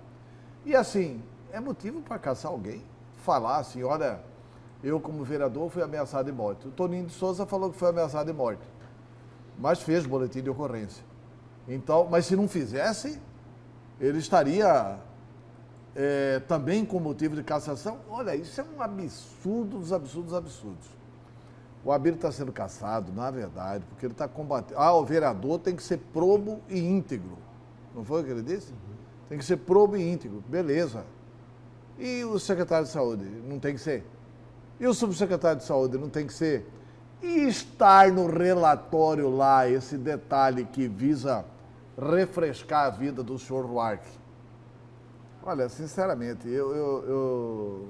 E assim, é motivo para caçar alguém? Falar assim, olha, eu como vereador fui ameaçado de morte. O Toninho de Souza falou que foi ameaçado de morte, mas fez boletim de ocorrência. Então, mas se não fizesse, ele estaria também com motivo de cassação. Olha, isso é um absurdo dos absurdos absurdos. O Abílio está sendo cassado, na verdade, porque ele está combatendo. O vereador tem que ser probo e íntegro. Não foi o que ele disse? Tem que ser probo e íntegro. Beleza. E o secretário de saúde? Não tem que ser? E o subsecretário de saúde? Não tem que ser? E estar no relatório lá, esse detalhe que visa refrescar a vida do senhor Duarte? Olha, sinceramente, eu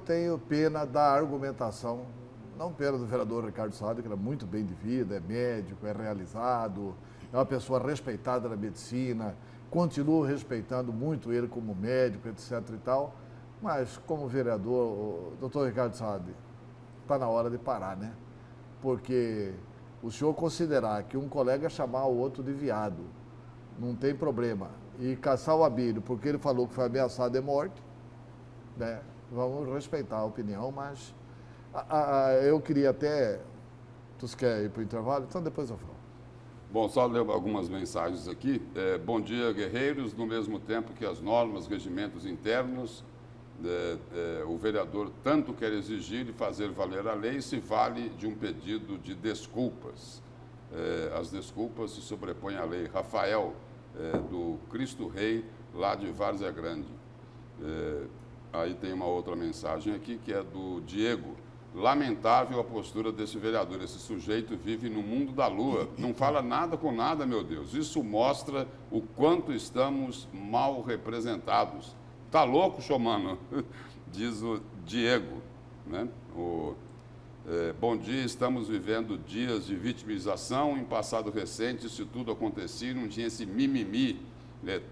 tenho pena da argumentação, não pena do vereador Ricardo Salles, que era muito bem de vida, é médico, é realizado, é uma pessoa respeitada na medicina, continuo respeitando muito ele como médico, etc. e tal, mas como vereador, o doutor Ricardo Salles, está na hora de parar, né? Porque o senhor considerar que um colega chamar o outro de viado, não tem problema, e caçar o Abílio porque ele falou que foi ameaçado de morte, né? Vamos respeitar a opinião, mas eu queria até... Tu quer ir para o intervalo? Então depois eu falo. Bom, só ler algumas mensagens aqui. Bom dia, guerreiros. No mesmo tempo que as normas, regimentos internos, o vereador tanto quer exigir e fazer valer a lei, se vale de um pedido de desculpas. As desculpas se sobrepõem à lei. Rafael, do Cristo Rei, lá de Várzea Grande. Aí tem uma outra mensagem aqui, que é do Diego. Lamentável a postura desse vereador. Esse sujeito vive no mundo da lua. Não fala nada com nada, meu Deus. Isso mostra o quanto estamos mal representados. Tá louco, Chomano? Diz o Diego. Né? Bom dia, estamos vivendo dias de vitimização. Em passado recente, se tudo acontecia, não tinha esse mimimi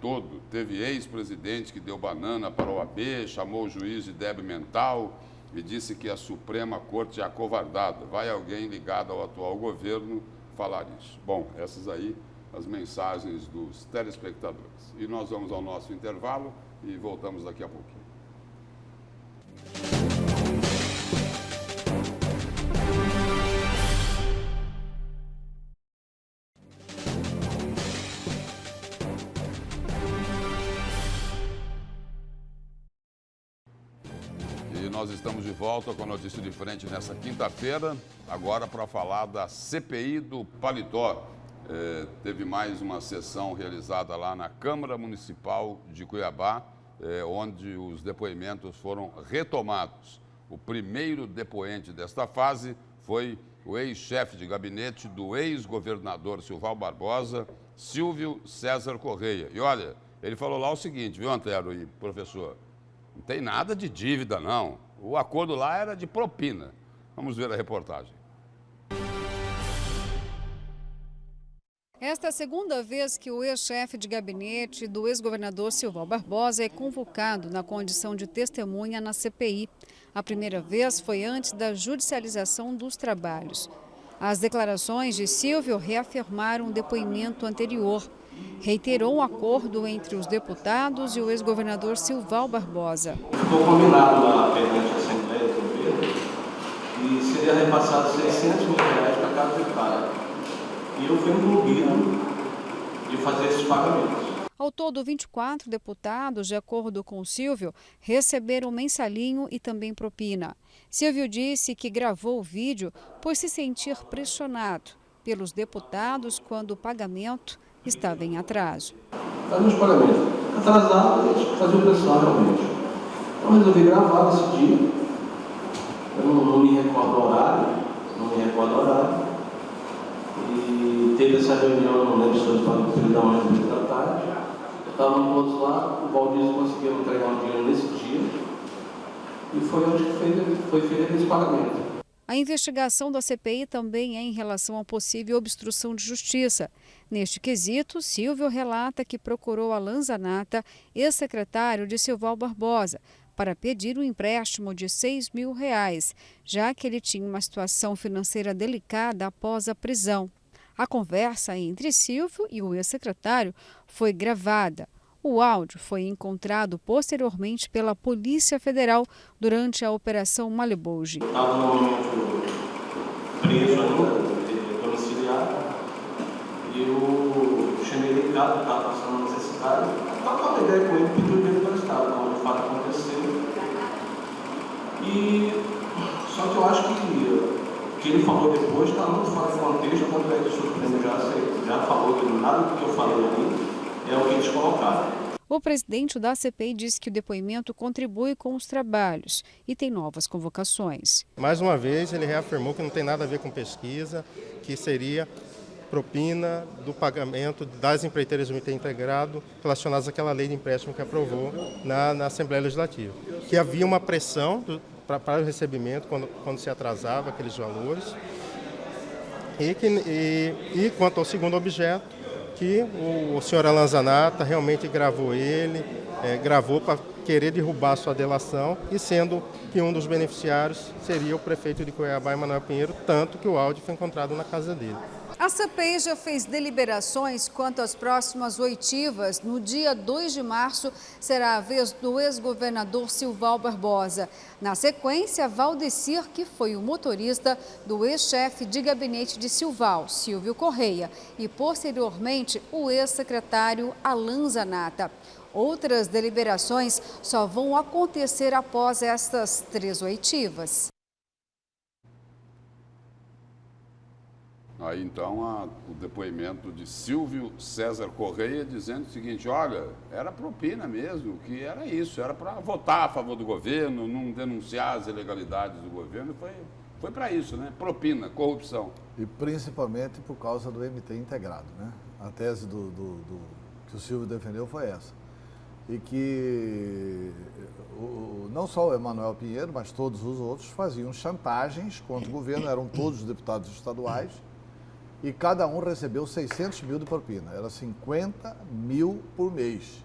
todo. Teve ex-presidente que deu banana para o AB, chamou o juiz de débil mental e disse que a Suprema Corte é acovardada. Vai alguém ligado ao atual governo falar isso? Bom, essas aí as mensagens dos telespectadores. E nós vamos ao nosso intervalo e voltamos daqui a pouquinho. Nós estamos de volta com a Notícia de Frente nessa quinta-feira, agora para falar da CPI do Paletó. Teve mais uma sessão realizada lá na Câmara Municipal de Cuiabá, onde os depoimentos foram retomados. O primeiro depoente desta fase foi o ex-chefe de gabinete do ex-governador Silval Barbosa, Silvio César Correia. E olha, ele falou lá o seguinte, viu, Antero e professor? Não tem nada de dívida, não. O acordo lá era de propina. Vamos ver a reportagem. Esta é a segunda vez que o ex-chefe de gabinete do ex-governador Silval Barbosa é convocado na condição de testemunha na CPI. A primeira vez foi antes da judicialização dos trabalhos. As declarações de Silvio reafirmaram o depoimento anterior. Reiterou um acordo entre os deputados e o ex-governador Silval Barbosa. Ficou combinado lá perante a Assembleia do Governo que seria repassado R$600 mil para cada deputado. E eu fui incumbido de fazer esses pagamentos. Ao todo, 24 deputados, de acordo com Silvio, receberam mensalinho e também propina. Silvio disse que gravou o vídeo por se sentir pressionado pelos deputados quando o pagamento estava em atraso. Fazia os pagamentos atrasados, eles faziam pressão realmente. Então resolvi gravar nesse dia. Eu não me recordo o horário, não me recordo o horário. E teve essa reunião, não lembro se foi no período da manhã ou no período da tarde. Eu estava no outro lá, o Valdir conseguiu entregar o dinheiro nesse dia. E foi onde foi feito esse pagamento. A investigação da CPI também é em relação a possível obstrução de justiça. Neste quesito, Silvio relata que procurou Alan Zanata, ex-secretário de Silval Barbosa, para pedir um empréstimo de R$6 mil, já que ele tinha uma situação financeira delicada após a prisão. A conversa entre Silvio e o ex-secretário foi gravada. O áudio foi encontrado posteriormente pela Polícia Federal durante a Operação Malibuge. Estava no momento preso ainda, domiciliado, e eu chamei ele em casa, estava passando necessidade, estava com uma ideia com ele, pediu o dinheiro emprestado, quando o fato aconteceu. E só que eu acho que o que ele falou depois está muito fora do contexto, tanto é que o Supremo já falou que nada do que eu falei ali é o que eles colocaram. O presidente da CPI disse que o depoimento contribui com os trabalhos e tem novas convocações. Mais uma vez, ele reafirmou que não tem nada a ver com pesquisa, que seria propina do pagamento das empreiteiras do Comitê Integrado relacionadas àquela lei de empréstimo que aprovou na Assembleia Legislativa. Que havia uma pressão para o recebimento quando se atrasava aqueles valores. E quanto ao segundo objeto, que o senhor Alan Zanata realmente gravou gravou para querer derrubar sua delação, e sendo que um dos beneficiários seria o prefeito de Cuiabá, Emanuel Pinheiro, tanto que o áudio foi encontrado na casa dele. A CPI já fez deliberações quanto às próximas oitivas. No dia 2 de março, será a vez do ex-governador Silval Barbosa. Na sequência, Valdecir, que foi o motorista do ex-chefe de gabinete de Silval, Silvio Correia, e posteriormente o ex-secretário Alan Zanata. Outras deliberações só vão acontecer após estas 3 oitivas. Aí então o depoimento de Silvio César Correia dizendo o seguinte: olha, era propina mesmo, que era isso, era para votar a favor do governo, não denunciar as ilegalidades do governo, foi para isso, né? Propina, corrupção. E principalmente por causa do MT integrado, né? A tese que o Silvio defendeu foi essa. E que não só o Emanuel Pinheiro, mas todos os outros faziam chantagens contra o governo, eram todos deputados estaduais, e cada um recebeu 600 mil de propina, era 50 mil por mês,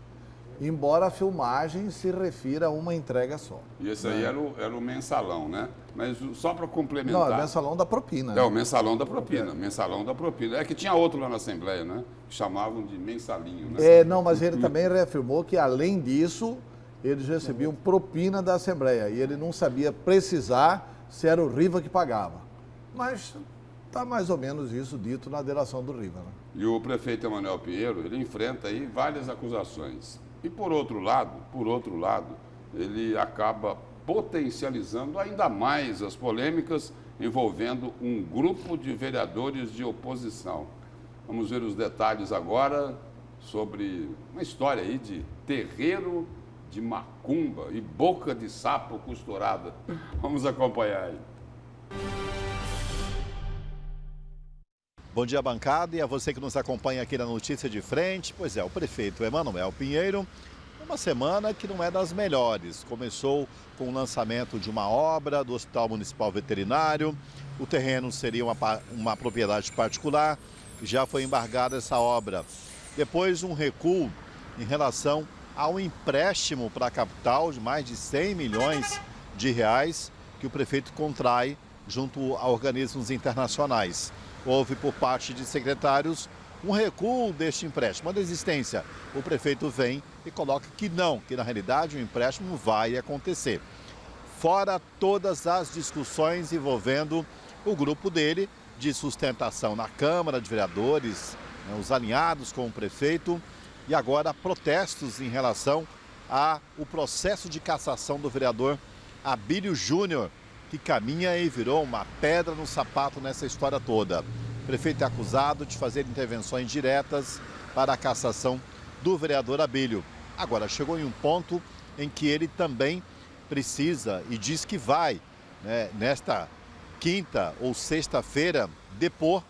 embora a filmagem se refira a uma entrega só. E esse aí era o mensalão, né? Mas só para complementar... Não, é o mensalão da propina. É, o mensalão da propina, mensalão da propina. É que tinha outro lá na Assembleia, né? Que chamavam de mensalinho, né? Não, mas ele também reafirmou que, além disso, eles recebiam propina da Assembleia, e ele não sabia precisar se era o Riva que pagava. Mas está mais ou menos isso dito na delação do Riva, né? E o prefeito Emanuel Pinheiro, ele enfrenta aí várias acusações. E por outro lado, ele acaba potencializando ainda mais as polêmicas envolvendo um grupo de vereadores de oposição. Vamos ver os detalhes agora sobre uma história aí de terreiro de macumba e boca de sapo costurada. Vamos acompanhar aí. Bom dia, bancada, e a você que nos acompanha aqui na Notícia de Frente. Pois é, o prefeito Emanuel Pinheiro, uma semana que não é das melhores. Começou com o lançamento de uma obra do Hospital Municipal Veterinário. O terreno seria uma propriedade particular. Já foi embargada essa obra. Depois, um recuo em relação ao empréstimo para a capital de mais de 100 milhões de reais que o prefeito contrai junto a organismos internacionais. Houve, por parte de secretários, um recuo deste empréstimo, uma desistência. O prefeito vem e coloca que não, que na realidade o empréstimo vai acontecer. Fora todas as discussões envolvendo o grupo dele de sustentação na Câmara de Vereadores, né, os alinhados com o prefeito, e agora protestos em relação ao processo de cassação do vereador Abílio Júnior, que caminha e virou uma pedra no sapato nessa história toda. O prefeito é acusado de fazer intervenções diretas para a cassação do vereador Abílio. Agora, chegou em um ponto em que ele também precisa e diz que vai, né, nesta quinta ou sexta-feira, depor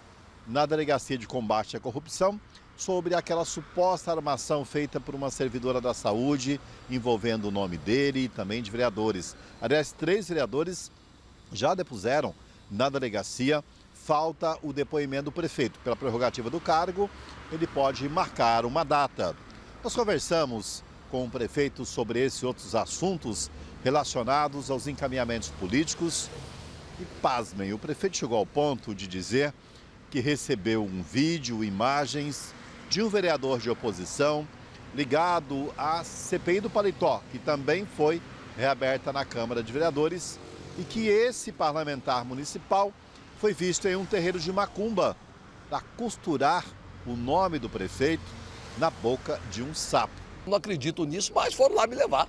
na Delegacia de Combate à Corrupção sobre aquela suposta armação feita por uma servidora da saúde, envolvendo o nome dele e também de vereadores. Aliás, 3 vereadores já depuseram na delegacia. Falta o depoimento do prefeito. Pela prerrogativa do cargo, ele pode marcar uma data. Nós conversamos com o prefeito sobre esses e outros assuntos relacionados aos encaminhamentos políticos. E pasmem, o prefeito chegou ao ponto de dizer que recebeu um vídeo, imagens de um vereador de oposição ligado à CPI do Paletó, que também foi reaberta na Câmara de Vereadores, e que esse parlamentar municipal foi visto em um terreiro de macumba para costurar o nome do prefeito na boca de um sapo. Não acredito nisso, mas foram lá me levar.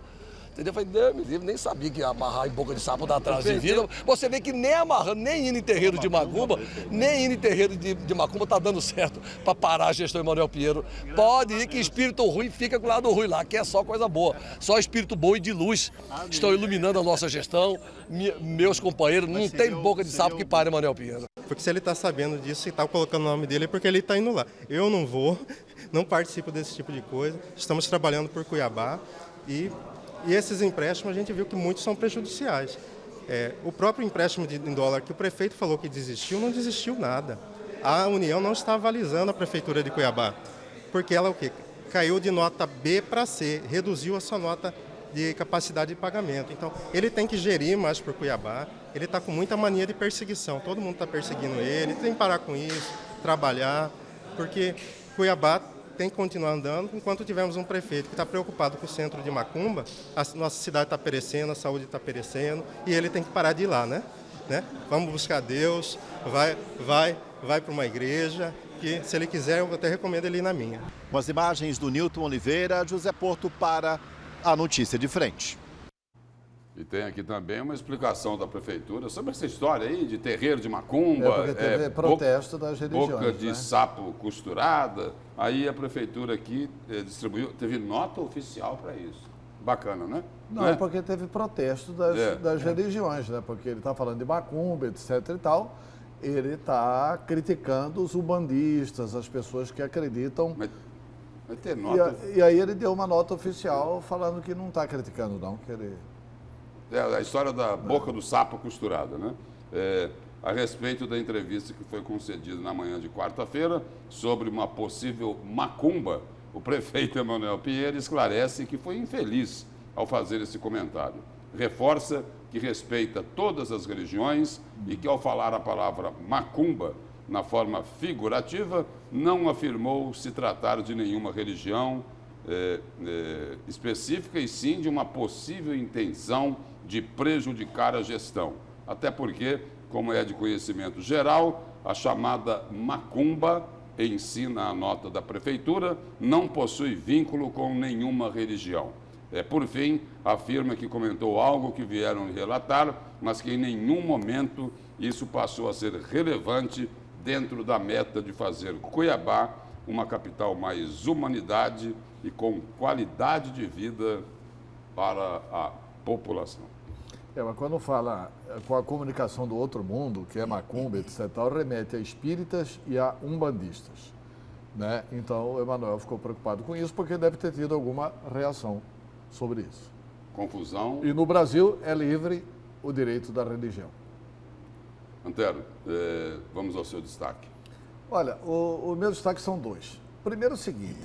Entendeu? Eu falei, Deus me livre, nem sabia que ia amarrar em boca de sapo dar atrás de vida. Você vê que nem amarrando, nem indo em terreiro de macumba, nem indo em terreiro de macumba tá dando certo para parar a gestão Emanuel Pinheiro. Pode ir que espírito ruim fica com o lado ruim lá, que é só coisa boa. Só espírito bom e de luz estão iluminando a nossa gestão. Meus companheiros, não tem boca de sapo que pare Emanuel Pinheiro. Porque se ele está sabendo disso e está colocando o nome dele é porque ele está indo lá. Eu não vou, não participo desse tipo de coisa. Estamos trabalhando por Cuiabá e esses empréstimos a gente viu que muitos são prejudiciais. O próprio empréstimo em dólar que o prefeito falou que desistiu, não desistiu nada. A União não está avalizando a Prefeitura de Cuiabá, porque ela o quê? Caiu de nota B para C, reduziu a sua nota de capacidade de pagamento. Então, ele tem que gerir mais por Cuiabá, ele está com muita mania de perseguição, todo mundo está perseguindo ele tem que parar com isso, trabalhar, porque Cuiabá tem que continuar andando enquanto tivermos um prefeito que está preocupado com o centro de macumba, a nossa cidade está perecendo, a saúde está perecendo e ele tem que parar de ir lá, né? Vamos buscar Deus, vai para uma igreja, que se ele quiser eu até recomendo ele ir na minha. Com as imagens do Nilton Oliveira, José Porto para a Notícia de Frente. E tem aqui também uma explicação da prefeitura sobre essa história aí de terreiro de macumba. Porque teve protesto das religiões. Boca de sapo costurada. Aí a prefeitura aqui distribuiu, teve nota oficial para isso. Bacana, né? Não, é porque teve protesto das religiões, né? Porque ele está falando de macumba, etc e tal. Ele está criticando os umbandistas, as pessoas que acreditam. Vai ter nota. E aí ele deu uma nota oficial falando que não está criticando, não, que ele... a história da boca do sapo costurada, né? A respeito da entrevista que foi concedida na manhã de quarta-feira sobre uma possível macumba, o prefeito Emanuel Pinheiro esclarece que foi infeliz ao fazer esse comentário. Reforça que respeita todas as religiões e que, ao falar a palavra macumba na forma figurativa, não afirmou se tratar de nenhuma religião específica e sim de uma possível intenção de prejudicar a gestão. Até porque, como é de conhecimento geral, a chamada macumba, ensina a nota da prefeitura, não possui vínculo com nenhuma religião. Por fim, afirma que comentou algo que vieram relatar, mas que em nenhum momento isso passou a ser relevante dentro da meta de fazer Cuiabá uma capital mais humanidade e com qualidade de vida para a população. Mas quando fala com a comunicação do outro mundo, que é macumba, etc., remete a espíritas e a umbandistas, né? Então, o Emanuel ficou preocupado com isso porque deve ter tido alguma reação sobre isso. Confusão. E no Brasil é livre o direito da religião. Antero, vamos ao seu destaque. Olha, o meu destaque são 2. Primeiro o seguinte,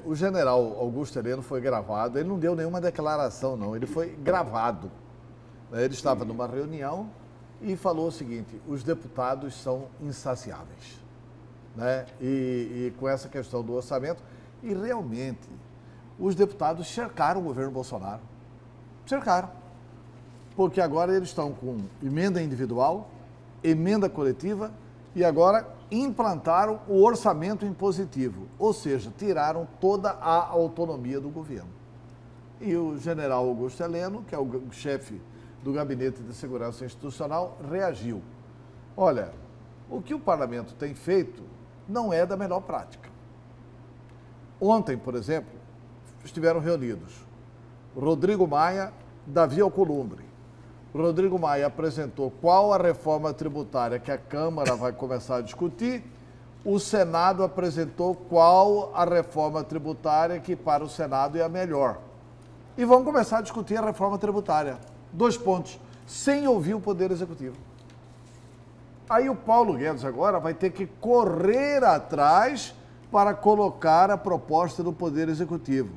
o general Augusto Heleno foi gravado, ele não deu nenhuma declaração não, ele foi gravado. Ele estava numa reunião e falou o seguinte, os deputados são insaciáveis, né? E com essa questão do orçamento, e realmente os deputados cercaram o governo Bolsonaro, cercaram, porque agora eles estão com emenda individual, emenda coletiva e agora implantaram o orçamento impositivo, ou seja, tiraram toda a autonomia do governo. E o general Augusto Heleno, que é o chefe do Gabinete de Segurança Institucional, reagiu. Olha, o que o parlamento tem feito não é da melhor prática. Ontem, por exemplo, estiveram reunidos Rodrigo Maia, Davi Alcolumbre, Rodrigo Maia apresentou qual a reforma tributária que a Câmara vai começar a discutir. O Senado apresentou qual a reforma tributária que para o Senado é a melhor. E vamos começar a discutir a reforma tributária. 2 pontos, sem ouvir o Poder Executivo. Aí o Paulo Guedes agora vai ter que correr atrás para colocar a proposta do Poder Executivo.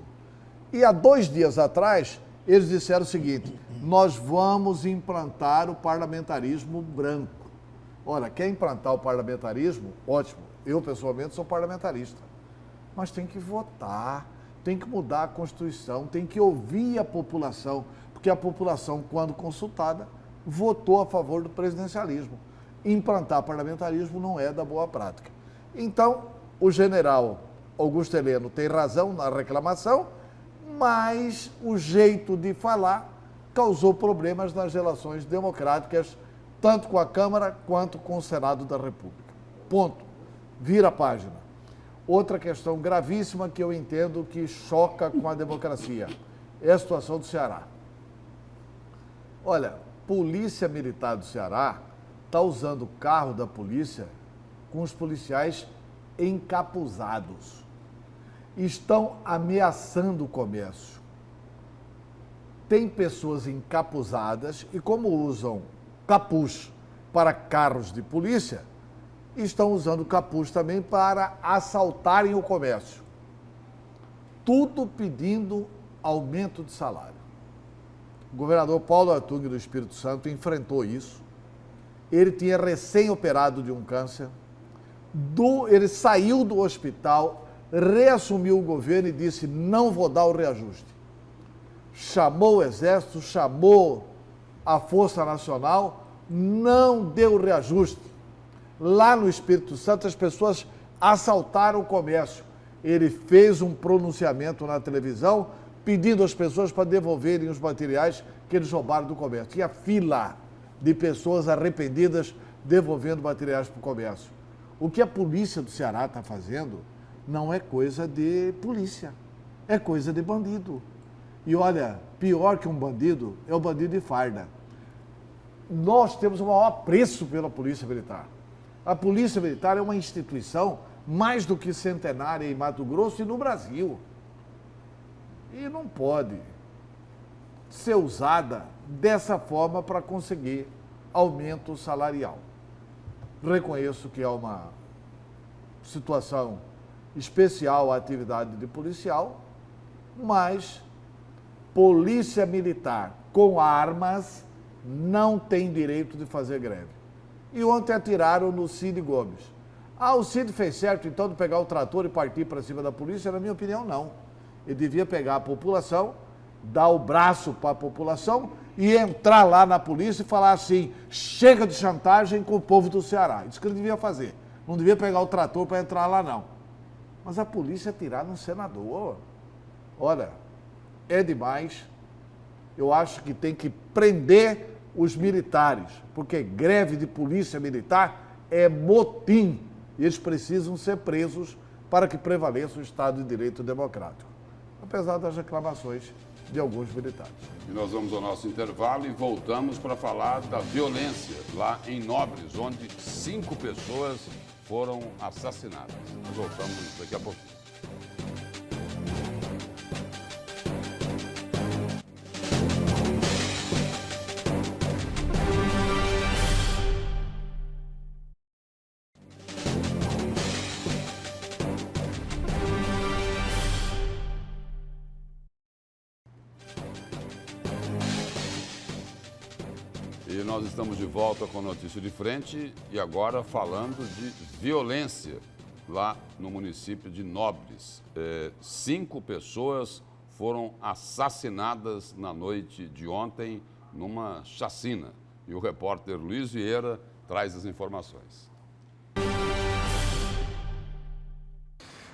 E há 2 dias atrás, eles disseram o seguinte: nós vamos implantar o parlamentarismo branco. Olha, quer implantar o parlamentarismo? Ótimo. Eu, pessoalmente, sou parlamentarista. Mas tem que votar, tem que mudar a Constituição, tem que ouvir a população, porque a população, quando consultada, votou a favor do presidencialismo. Implantar parlamentarismo não é da boa prática. Então, o general Augusto Heleno tem razão na reclamação, mas o jeito de falar causou problemas nas relações democráticas, tanto com a Câmara quanto com o Senado da República. Ponto. Vira a página. Outra questão gravíssima que eu entendo que choca com a democracia é a situação do Ceará. Olha, Polícia Militar do Ceará está usando o carro da polícia com os policiais encapuzados. Estão ameaçando o comércio. Tem pessoas encapuzadas e, como usam capuz para carros de polícia, estão usando capuz também para assaltarem o comércio. Tudo pedindo aumento de salário. O governador Paulo Artung do Espírito Santo enfrentou isso. Ele tinha recém-operado de um câncer. Ele saiu do hospital, reassumiu o governo e disse: não vou dar o reajuste. Chamou o Exército, chamou a Força Nacional, não deu o reajuste. Lá no Espírito Santo, as pessoas assaltaram o comércio. Ele fez um pronunciamento na televisão pedindo às pessoas para devolverem os materiais que eles roubaram do comércio. Tinha fila de pessoas arrependidas devolvendo materiais para o comércio. O que a polícia do Ceará está fazendo não é coisa de polícia, é coisa de bandido. E olha, pior que um bandido é o bandido de farda. Nós temos o maior apreço pela Polícia Militar. A Polícia Militar é uma instituição mais do que centenária em Mato Grosso e no Brasil. E não pode ser usada dessa forma para conseguir aumento salarial. Reconheço que é uma situação especial a atividade de policial, mas Polícia Militar com armas não tem direito de fazer greve. E ontem atiraram no Cid Gomes. O Cid fez certo, então, de pegar o trator e partir para cima da polícia? Na minha opinião, não. Ele devia pegar a população, dar o braço para a população e entrar lá na polícia e falar assim: chega de chantagem com o povo do Ceará. Isso que ele devia fazer. Não devia pegar o trator para entrar lá, não. Mas a polícia atirar no senador, olha, é demais. Eu acho que tem que prender os militares, porque greve de polícia militar é motim. E eles precisam ser presos para que prevaleça o Estado de Direito Democrático, apesar das reclamações de alguns militares. E nós vamos ao nosso intervalo e voltamos para falar da violência lá em Nobres, onde 5 pessoas foram assassinadas. Nós voltamos daqui a pouquinho. E nós estamos de volta com Notícia de Frente e agora falando de violência lá no município de Nobres. 5 pessoas foram assassinadas na noite de ontem numa chacina. E o repórter Luiz Vieira traz as informações.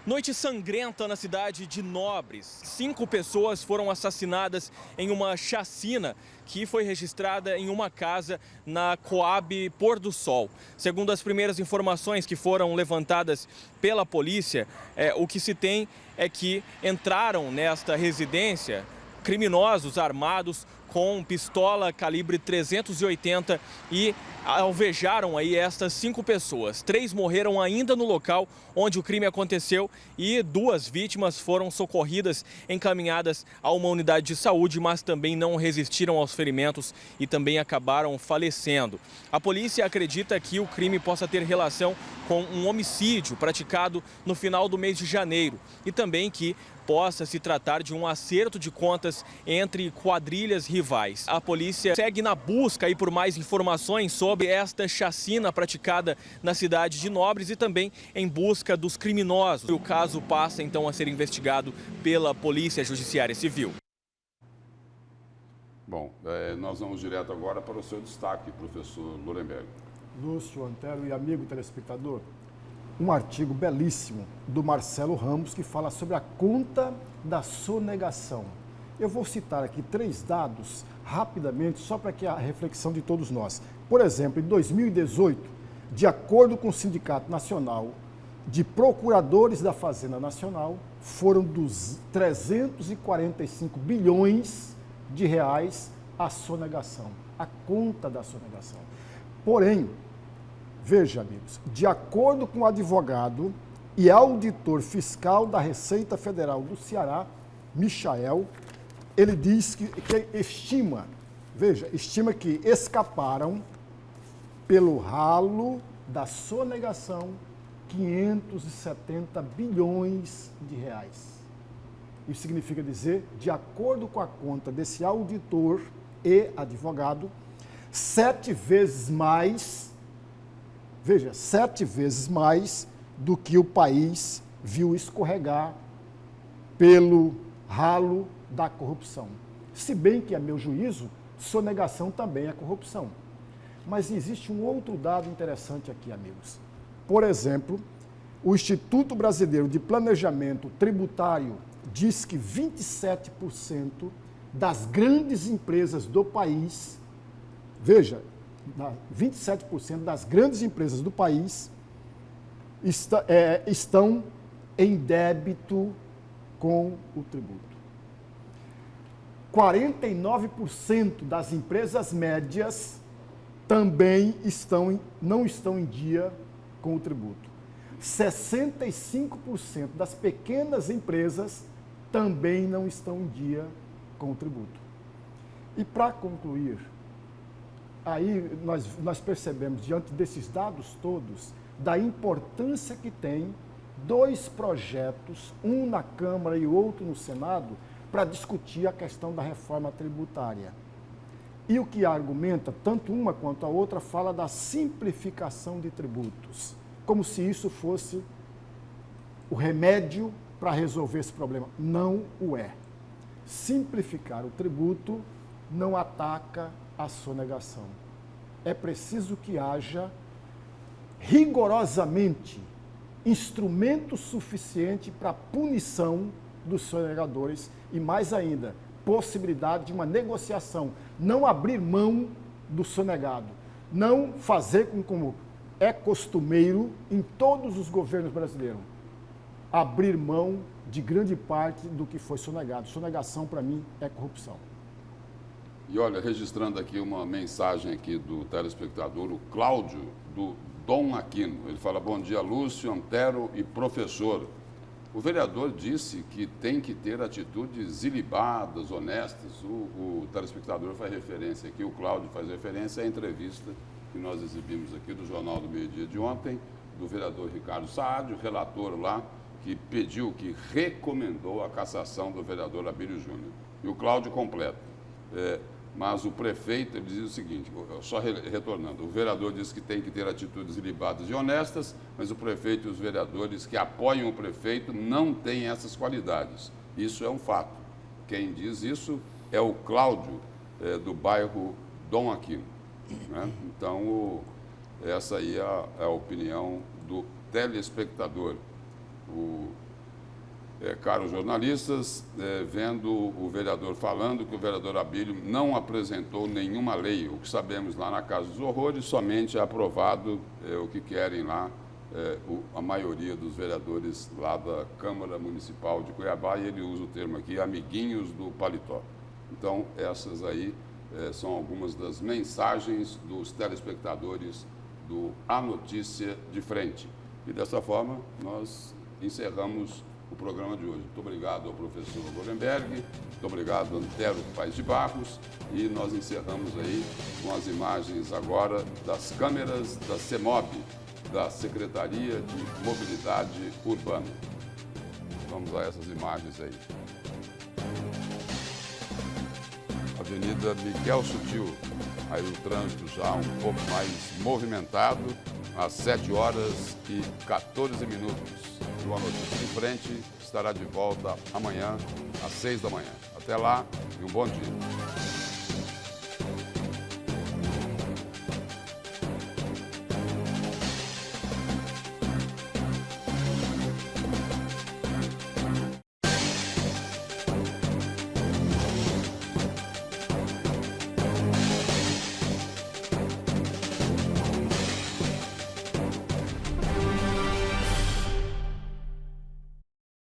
Noite sangrenta na cidade de Nobres. 5 pessoas foram assassinadas em uma chacina que foi registrada em uma casa na Coab Pôr do Sol. Segundo as primeiras informações que foram levantadas pela polícia, o que se tem é que entraram nesta residência criminosos armados com pistola calibre 380 e alvejaram aí estas 5 pessoas. 3 morreram ainda no local onde o crime aconteceu e 2 vítimas foram socorridas, encaminhadas a uma unidade de saúde, mas também não resistiram aos ferimentos e também acabaram falecendo. A polícia acredita que o crime possa ter relação com um homicídio praticado no final do mês de janeiro e também que possa se tratar de um acerto de contas entre quadrilhas rivais. A polícia segue na busca aí por mais informações sobre esta chacina praticada na cidade de Nobres e também em busca dos criminosos. O caso passa então a ser investigado pela Polícia Judiciária Civil. Bom, nós vamos direto agora para o seu destaque, professor Nuremberg. Lúcio, Antero e amigo telespectador, um artigo belíssimo do Marcelo Ramos que fala sobre a conta da sonegação. Eu vou citar aqui 3 dados rapidamente, só para que a reflexão de todos nós. Por exemplo, em 2018, de acordo com o Sindicato Nacional de Procuradores da Fazenda Nacional, foram dos 345 bilhões de reais a sonegação, a conta da sonegação. Porém, veja, amigos, de acordo com o advogado e auditor fiscal da Receita Federal do Ceará, Michael, ele diz que estima que escaparam pelo ralo da sonegação 570 bilhões de reais. Isso significa dizer, de acordo com a conta desse auditor e advogado, 7 vezes mais, veja, 7 vezes mais do que o país viu escorregar pelo ralo da corrupção. Se bem que, a meu juízo, sonegação também é corrupção. Mas existe um outro dado interessante aqui, amigos. Por exemplo, o Instituto Brasileiro de Planejamento Tributário diz que 27% das grandes empresas do país, veja, 27% das grandes empresas do país estão em débito com o tributo. 49% das empresas médias também não estão em dia com o tributo. 65% das pequenas empresas também não estão em dia com o tributo. E para concluir, aí nós percebemos, diante desses dados todos, da importância que tem 2 projetos, um na Câmara e outro no Senado, para discutir a questão da reforma tributária. E o que argumenta, tanto uma quanto a outra, fala da simplificação de tributos, como se isso fosse o remédio para resolver esse problema. Não o é. Simplificar o tributo não ataca a sonegação. É preciso que haja rigorosamente instrumento suficiente para punição dos sonegadores e, mais ainda, possibilidade de uma negociação, não abrir mão do sonegado, não fazer como é costumeiro em todos os governos brasileiros, abrir mão de grande parte do que foi sonegado. Sonegação, para mim, é corrupção. E olha, registrando aqui uma mensagem aqui do telespectador, o Cláudio, do Dom Aquino. Ele fala: bom dia, Lúcio, Antero e professor. O vereador disse que tem que ter atitudes ilibadas, honestas. O telespectador faz referência aqui, o Cláudio faz referência à entrevista que nós exibimos aqui do Jornal do Meio Dia de ontem, do vereador Ricardo Saad, o relator lá, que pediu, que recomendou a cassação do vereador Abílio Júnior. E o Cláudio completa. Mas o prefeito, ele diz o seguinte, só retornando, o vereador diz que tem que ter atitudes ilibadas e honestas, mas o prefeito e os vereadores que apoiam o prefeito não têm essas qualidades. Isso é um fato. Quem diz isso é o Cláudio, do bairro Dom Aquino. Né? Então, essa aí é a opinião do telespectador. Caros jornalistas, vendo o vereador falando que o vereador Abílio não apresentou nenhuma lei. O que sabemos lá na Casa dos Horrores, somente é aprovado o que querem lá a maioria dos vereadores lá da Câmara Municipal de Cuiabá, e ele usa o termo aqui, amiguinhos do paletó. Então, essas aí são algumas das mensagens dos telespectadores do A Notícia de Frente. E dessa forma, nós encerramos o programa de hoje. Muito obrigado ao professor Gorenberg, muito obrigado ao Antero Paes de Barros, e nós encerramos aí com as imagens agora das câmeras da CEMOB, da Secretaria de Mobilidade Urbana. Vamos a essas imagens aí. Avenida Miguel Sutil, aí o trânsito já um pouco mais movimentado, às 7h14. E o A Notícia de Frente estará de volta amanhã, às 6 da manhã. Até lá e um bom dia.